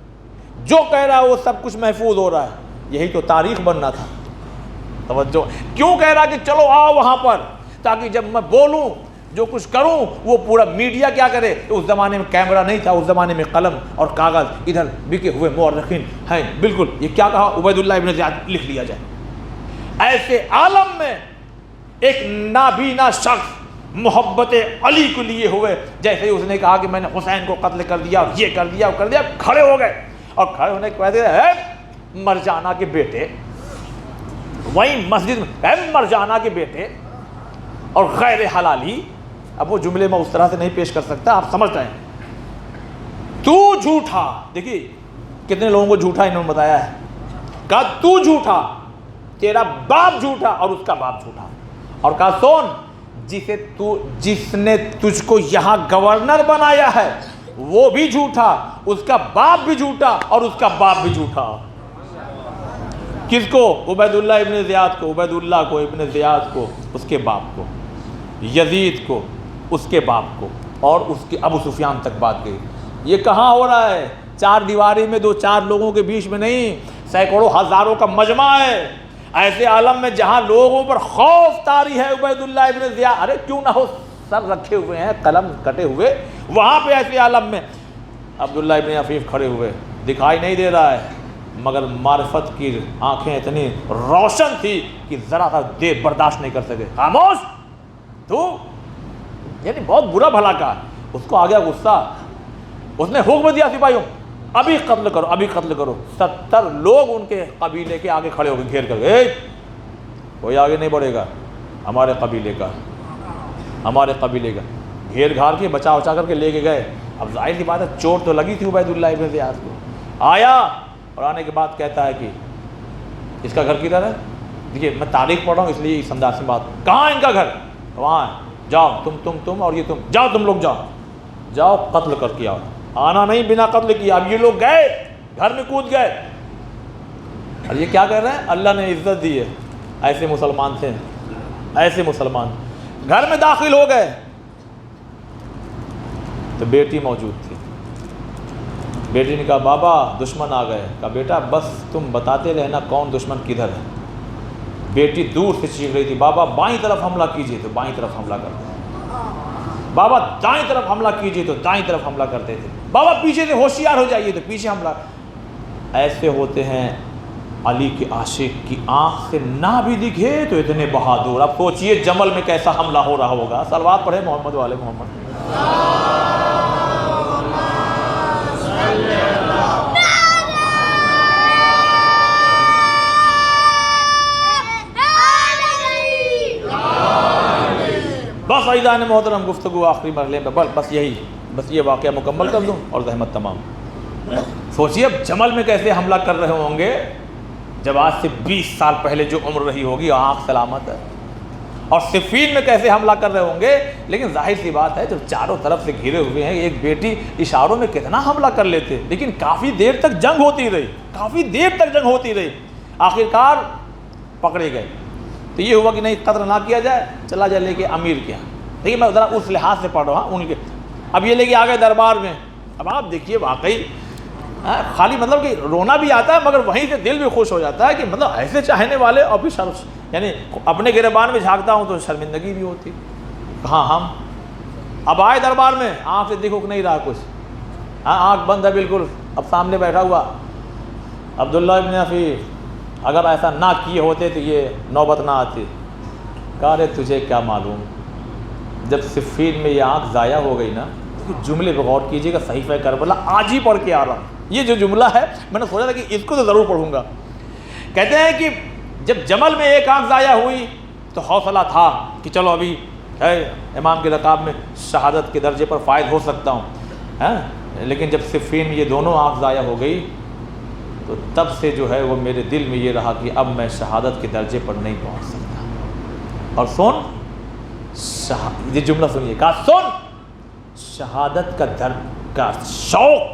جو کہہ رہا ہے وہ سب کچھ محفوظ ہو رہا ہے۔ یہی تو تاریخ بننا تھا۔ توجہ، کیوں کہہ رہا کہ چلو آؤ وہاں پر، تاکہ جب میں بولوں جو کچھ کروں وہ پورا میڈیا کیا کرے۔ تو اس زمانے میں کیمرہ نہیں تھا، اس زمانے میں قلم اور کاغذ، ادھر بکے ہوئے مورخین ہیں، بالکل یہ کیا کہا عبید اللہ ابن زیاد لکھ لیا جائے۔ ایسے عالم میں ایک نابینا شخص محبت علی کو لیے ہوئے، جیسے اس نے کہا کہ میں نے حسین کو قتل کر دیا اور یہ کر دیا اور کر دیا، کھڑے ہو گئے، اور کھڑے ہونے کے بعد ہے مرجانہ کے بیٹے، وہیں مسجد میں ہے مرجانہ کے بیٹے اور غیر حلالی۔ اب وہ جملے میں اس طرح سے نہیں پیش کر سکتا، آپ سمجھ رہے ہیں۔ تو جھوٹا، دیکھیے کتنے لوگوں کو جھوٹا انہوں نے بتایا ہے، کہا تو جھوٹا، تیرا باپ جھوٹا اور اس کا باپ جھوٹا، اور کہا سون، جس نے تجھ کو یہاں گورنر بنایا ہے وہ بھی جھوٹا، اس کا باپ بھی جھوٹا اور اس کا باپ بھی جھوٹا۔ کس کو؟ عبید اللہ ابن زیاد کو، عبید اللہ کو، ابن زیاد کو، اس کے باپ کو، یزید کو، اس کے باپ کو، اور اس کے ابو سفیان تک بات گئی۔ یہ کہاں ہو رہا ہے؟ چار دیواری میں، دو چار لوگوں کے بیچ میں نہیں، سینکڑوں ہزاروں کا مجمع ہے۔ ایسے عالم میں جہاں لوگوں پر خوف طاری ہے عبید اللہ ابن زیاد، ارے کیوں نہ ہو، سر رکھے ہوئے ہیں، قلم کٹے ہوئے، وہاں پہ ایسے عالم میں عبداللہ ابن عفیف کھڑے ہوئے، دکھائی نہیں دے رہا ہے مگر معرفت کی آنکھیں اتنی روشن تھی کہ ذرا سا دیر برداشت نہیں کر سکے. خاموش تو، یعنی بہت برا بھلا کہا. اس کو آ گیا غصہ، اس نے حکم دیا سپاہیوں ابھی قتل کرو، ابھی قتل کرو. 70 لوگ ان کے قبیلے کے آگے کھڑے ہو گئے گھیر کر کے، کوئی آگے نہیں بڑھے گا ہمارے قبیلے کا، ہمارے قبیلے کا. گھیر گھار کے بچا اچا کر کے لے کے گئے. اب ظاہر سی بات ہے چوٹ تو لگی تھی عبید اللہ ابن زیاد کو. آیا اور آنے کے بعد کہتا ہے کہ اس کا گھر کدھر ہے؟ دیکھیے میں تاریخ پڑھ رہا ہوں اس لیے اس انداز سے بات. کہاں ان کا گھر؟ وہاں ہے. جاؤ تم اور یہ تم جاؤ، تم لوگ جاؤ قتل کر کے آؤ. آنا نہیں بنا قتل کیا. اب یہ لوگ گئے گھر میں کود گئے. اور یہ کیا کہہ رہے ہیں؟ اللہ نے عزت دی ہے. ایسے مسلمان تھے، ایسے مسلمان. گھر میں داخل ہو گئے تو بیٹی موجود تھی. بیٹی نے کہا بابا دشمن آ گئے. کہا بیٹا بس تم بتاتے رہنا کون دشمن کدھر ہے. بیٹی دور سے چیخ رہی تھی بابا بائیں طرف حملہ کیجیے تو بائیں طرف حملہ کرتے تھے. بابا دائیں طرف حملہ کیجیے تو دائیں طرف حملہ کرتے تھے. بابا پیچھے سے ہوشیار ہو جائیے تو پیچھے حملہ. ایسے ہوتے ہیں علی کے عاشق کی آنکھ سے نہ بھی دکھے تو اتنے بہادر. اب سوچئے جمل میں کیسا حملہ ہو رہا ہوگا. صلوات پڑھے محمد والے محمد. بس عزیزان محترم گفتگو آخری مرحلے میں بس یہ واقعہ مکمل کر دوں اور زحمت تمام. سوچیے اب جمل میں کیسے حملہ کر رہے ہوں گے جب آج سے 20 سال پہلے جو عمر رہی ہوگی آنکھ سلامت ہے. اور صفین میں کیسے حملہ کر رہے ہوں گے. لیکن ظاہر سی بات ہے جب چاروں طرف سے گھرے ہوئے ہیں ایک بیٹی اشاروں میں کتنا حملہ کر لیتے. لیکن کافی دیر تک جنگ ہوتی رہی. آخرکار پکڑے گئے. تو یہ ہوا کہ نہیں قتل نہ کیا جائے، چلا جائے لے کے امیر کے یہاں. دیکھیے میں ذرا اس لحاظ سے پڑھ رہا ہوں ان کے. اب یہ لے کے آ گئے دربار میں. اب آپ دیکھیے واقعی خالی مطلب کہ رونا بھی آتا ہے مگر وہیں سے دل بھی خوش ہو جاتا ہے کہ مطلب ایسے چاہنے والے اور بھی یعنی اپنے گریبان میں جھانکتا ہوں تو شرمندگی بھی ہوتی. کہاں ہم اب آئے دربار میں، آنکھ سے دیکھو نہیں رہا کچھ. آنکھ بند ہے بالکل. اب سامنے بیٹھا ہوا عبداللہ ابن عفیف. اگر ایسا نہ کیے ہوتے تو یہ نوبت نہ آتی. کہا رے تجھے کیا معلوم، جب صفین میں یہ آنکھ ضائع ہو گئی نا. جملے پہ غور کیجیے گا، صحیفہ کربلا آج ہی پڑھ کے آ رہا ہوں. یہ جو جملہ ہے میں نے سوچا تھا کہ اس کو تو ضرور پڑھوں گا. کہتے ہیں کہ جب جمل میں ایک آنکھ ضائع ہوئی تو حوصلہ تھا کہ چلو ابھی امام کے رکاب میں شہادت کے درجے پر فائز ہو سکتا ہوں. لیکن جب صفین میں یہ دونوں آنکھ ضائع ہو گئی تو تب سے جو ہے وہ میرے دل میں یہ رہا کہ اب میں شہادت کے درجے پر نہیں پہنچ سکتا. اور یہ جملہ سنیے. کہا سن، شہادت کا درد کا شوق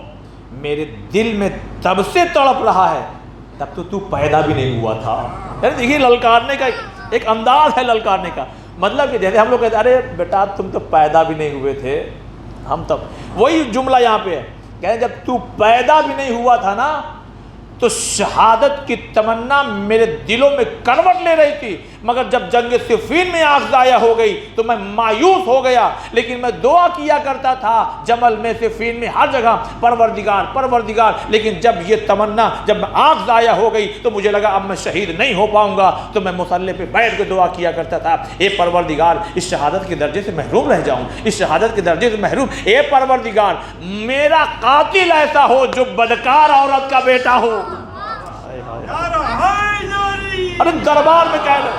میرے دل میں تب سے تڑپ رہا ہے تب تو پیدا بھی نہیں ہوا تھا. یعنی دیکھیے للکارنے کا ایک انداز ہے. للکارنے کا مطلب کہ جیسے ہم لوگ کہتے ہیں ارے بیٹا تم تو پیدا بھی نہیں ہوئے تھے، ہم تب. وہی جملہ یہاں پہ ہے. کہتے جب تو پیدا بھی نہیں ہوا تھا نا تو شہادت کی تمنا میرے دلوں میں کروٹ لے رہی تھی. مگر جب جنگ صفین میں آنکھ ضائع ہو گئی تو میں مایوس ہو گیا. لیکن میں دعا کیا کرتا تھا جمل میں صفین میں ہر جگہ پروردگار پروردگار. لیکن جب یہ تمنا جب آنکھ ضائع ہو گئی تو مجھے لگا اب میں شہید نہیں ہو پاؤں گا. تو میں مصلی پہ بیٹھ کے دعا کیا کرتا تھا اے پروردگار اس شہادت کے درجے سے محروم رہ جاؤں، اس شہادت کے درجے سے محروم. اے پروردگار میرا قاتل ایسا ہو جو بدکار عورت کا بیٹا ہو. ارے دربار میں کہہ لو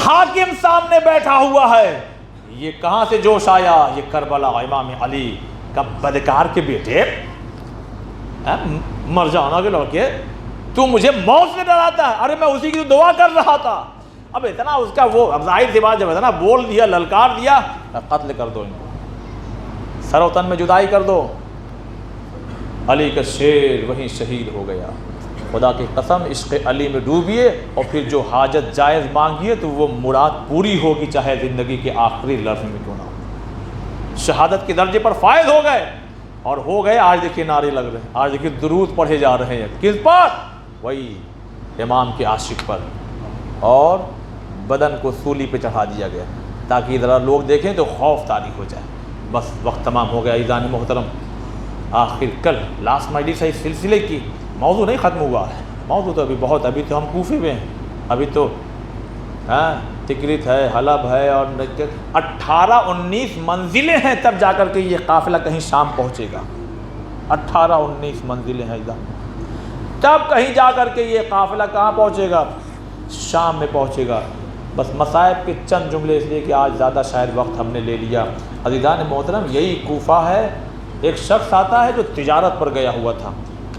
حاکم سامنے بیٹھا ہوا ہے. یہ کہاں سے جوش آیا؟ یہ کربلا امام علی کا بدکار کے بیٹے مرجانہ کے لڑکے تو مجھے موت سے ڈراتا ہے. ارے میں اسی کی دعا کر رہا تھا. اب اتنا اس کا وہ اب ظاہر سی بات جب اتنا بول دیا للکار دیا قتل کر دو ان کو، سر و تن میں جدائی کر دو. علی کا شیر وہیں شہید ہو گیا. خدا کی قسم عشق علی میں ڈوبیے اور پھر جو حاجت جائز مانگیے تو وہ مراد پوری ہوگی چاہے زندگی کے آخری لمحے میں کیوں نہ ہو. شہادت کے درجے پر فائز ہو گئے اور ہو گئے. آج دیکھیے نعرے لگ رہے ہیں، آج دیکھیے درود پڑھے جا رہے ہیں. کس پر؟ وہی امام کے عاشق پر اور بدن کو سولی پہ چڑھا دیا گیا تاکہ ذرا لوگ دیکھیں تو خوف طاری ہو جائے۔ بس وقت تمام ہو گیا عزیزان محترم۔ آخر کل لاسٹ مجلس ہے اس سلسلے کی، موضوع نہیں ختم ہوا ہے، موضوع تو ابھی بہت، ابھی تو ہم کوفے میں ہیں، ابھی تو تکریت ہے، حلب ہے، اور 18-19 منزلیں ہیں، تب جا کر کے یہ قافلہ کہیں شام پہنچے گا۔ 18-19 منزلیں ہیں تب کہیں جا کر کے یہ قافلہ کہاں پہنچے گا؟ شام میں پہنچے گا۔ بس مصائب کے چند جملے، اس لیے کہ آج زیادہ شاید وقت ہم نے لے لیا۔ عزیزان محترم، یہی کوفہ ہے۔ ایک شخص آتا ہے جو تجارت پر گیا ہوا تھا،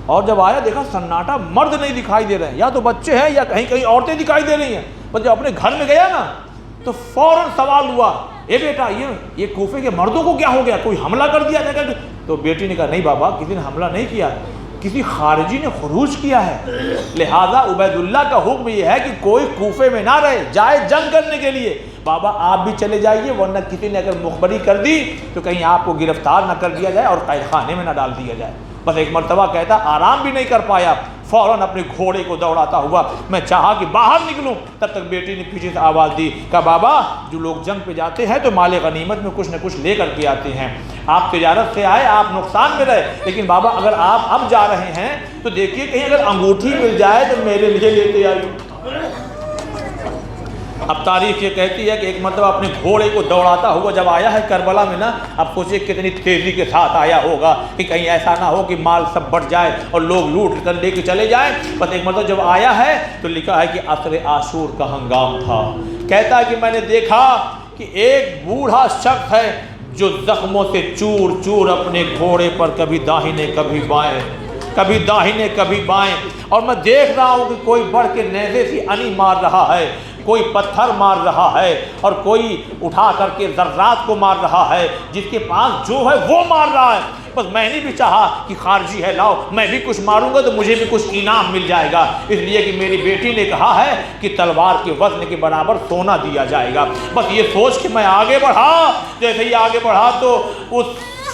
اور جب آیا دیکھا سناٹا، مرد نہیں دکھائی دے رہے ہیں، یا تو بچے ہیں یا کہیں کہیں عورتیں دکھائی دے رہی ہیں۔ بس جب اپنے گھر میں گیا نا تو فوراً سوال ہوا، اے بیٹا یہ کوفے کے مردوں کو کیا ہو گیا، کوئی حملہ کر دیا جائے؟ تو بیٹی نے کہا نہیں بابا، کسی نے حملہ نہیں کیا، کسی خارجی نے خروج کیا ہے، لہذا عبید اللہ کا حکم یہ ہے کہ کوئی کوفے میں نہ رہے، جائے جنگ کرنے کے لیے۔ بابا آپ بھی چلے جائیے، ورنہ کسی نے اگر مخبری کر دی تو کہیں آپ کو گرفتار نہ کر دیا جائے اور قید خانے میں نہ ڈال دیا جائے۔ بس ایک مرتبہ کہتا آرام بھی نہیں کر پایا، فوراً اپنے گھوڑے کو دوڑاتا ہوا میں چاہا کہ باہر نکلوں، تب تک بیٹی نے پیچھے سے آواز دی، کہا بابا جو لوگ جنگ پہ جاتے ہیں تو مال غنیمت میں کچھ نہ کچھ لے کر کے آتے ہیں، آپ تجارت سے آئے، آپ نقصان میں رہے، لیکن بابا اگر آپ اب جا رہے ہیں تو دیکھیے کہیں اگر انگوٹھی مل جائے تو میرے لیے لیتے آئیے۔ اب تاریخ یہ کہتی ہے کہ ایک مرتبہ اپنے گھوڑے کو دوڑاتا ہوا جب آیا ہے کربلا میں نا، اب سوچے کتنی تیزی کے ساتھ آیا ہوگا کہ کہیں ایسا نہ ہو کہ مال سب بٹ جائے اور لوگ لوٹ کر لے کے چلے جائیں۔ بس ایک مرتبہ جب آیا ہے تو لکھا ہے کہ عصر عاشور کا ہنگام تھا۔ کہتا ہے کہ میں نے دیکھا کہ ایک بوڑھا شخص ہے جو زخموں سے چور چور اپنے گھوڑے پر کبھی داہنے کبھی بائیں، کبھی داہنے کبھی بائیں، اور میں دیکھ رہا ہوں کہ کوئی بڑھ کے نیزے سے انی مار رہا ہے، کوئی پتھر مار رہا ہے، اور کوئی اٹھا کر کے ذرات کو مار رہا ہے، جس کے پاس جو ہے وہ مار رہا ہے۔ بس میں نے بھی چاہا کہ خارجی ہے لاؤ میں بھی کچھ ماروں گا تو مجھے بھی کچھ انعام مل جائے گا، اس لیے کہ میری بیٹی نے کہا ہے کہ تلوار کے وزن کے برابر سونا دیا جائے گا۔ بس یہ سوچ کے میں آگے بڑھا، جیسے ہی آگے بڑھا تو اس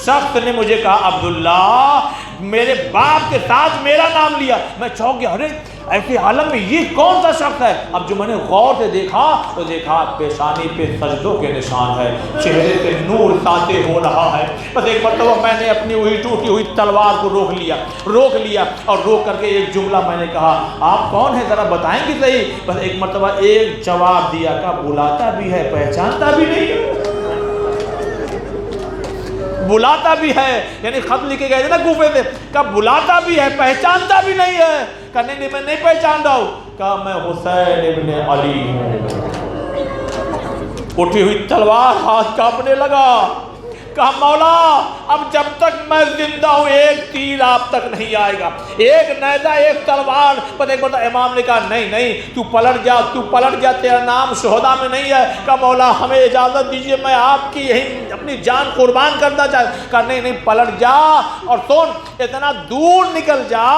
شخص نے مجھے کہا عبداللہ، میرے باپ کے ساتھ میرا نام لیا۔ میں چونک گیا، ارے ایسے عالم میں یہ کون سا شخص ہے؟ اب جو میں نے غور سے دیکھا تو دیکھا پیشانی پہ سجدوں کے نشان ہے، چہرے سے نور ساطع ہو رہا ہے۔ بس ایک مرتبہ میں نے اپنی وہی ٹوٹی ہوئی تلوار کو روک لیا، اور روک کر کے ایک جملہ میں نے کہا، آپ کون ہیں ذرا بتائیں گے صحیح؟ بس ایک مرتبہ ایک جواب دیا، کہ بلاتا بھی ہے پہچانتا بھی نہیں ہے۔ بلاتا بھی ہے، یعنی خط لکھے گئے تھے نا کوفے سے، کہا بلاتا بھی ہے پہچانتا بھی نہیں ہے۔ کہا نہیں میں نہیں پہچان رہا ہوں۔ کہا میں حسین ابن علی ہوں۔ اٹھی ہوئی تلوار ہاتھ کانپنے لگا۔ کہا مولا اب جب تک میں زندہ ہوں ایک تیر آپ تک نہیں آئے گا، ایک نیزہ ایک تلوار۔ پر ایک بار امام نے کہا نہیں تو پلٹ جا، تیرا نام شہداء میں نہیں ہے۔ کہا مولا ہمیں اجازت دیجئے، میں آپ کی یہی اپنی جان قربان کرنا چاہتا۔ کہا نہیں پلٹ جا، اور سن اتنا دور نکل جا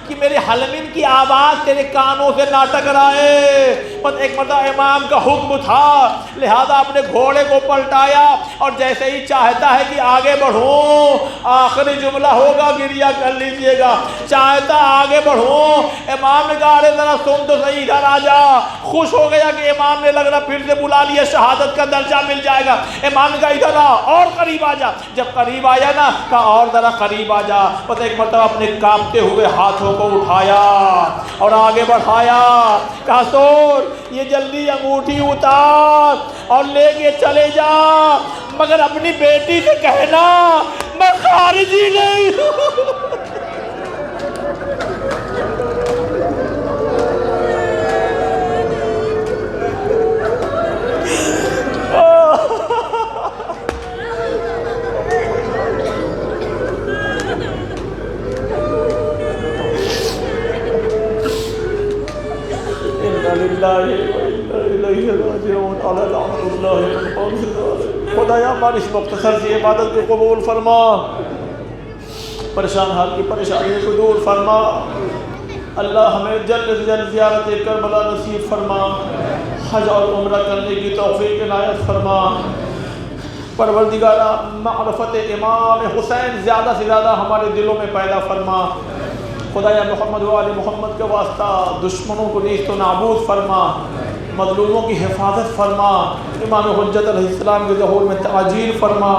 کہ میرے حلمین کی آواز تیرے کانوں سے نہ ٹکرائے۔ بس ایک مرتبہ امام کا حکم تھا، لہذا اپنے گھوڑے کو پلٹایا، اور جیسے ہی چاہتا ہے کہ آگے بڑھوں، آخری جملہ ہوگا گریہ کر لیجئے گا، چاہتا آگے بڑھوں، امام نے کہا ارے ذرا سن تو صحیح ادھر آ جا۔ خوش ہو گیا کہ امام نے لگ رہا پھر سے بلا لیا، شہادت کا درجہ مل جائے گا۔ امام نے کہا ادھر آ اور قریب آ جا۔ جب قریب آیا نا کہا اور ذرا قریب آ جا۔ بس ایک مرتبہ اپنے کانپتے ہوئے ہاتھوں کو اٹھایا اور آگے بڑھایا، کہا سور یہ جلدی انگوٹھی اتار اور لے کے چلے جا، مگر اپنی بیٹی سے کہنا میں خارجی نہیں ہوں۔ خدایا ہماری اس مختصر سی عبادت کو قبول فرما، پریشان حال کی پریشانی کو دور فرما۔ اللہ ہمیں جلد سے جلد زیارت کربلا نصیب فرما، حج اور عمرہ کرنے کی توفیق عنایت فرما۔ پروردگارا معرفت امام حسین زیادہ سے زیادہ ہمارے دلوں میں پیدا فرما۔ خدایا محمد و آل محمد کے واسطہ دشمنوں کو نیست و نابود فرما، مظلوموں کی حفاظت فرما، امام حجت علیہ السلام کے ظہور میں تعجیل فرما،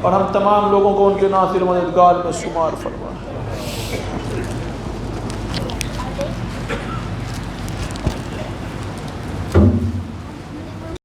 اور ہم تمام لوگوں کو ان کے ناصر و مددگار میں شمار فرما۔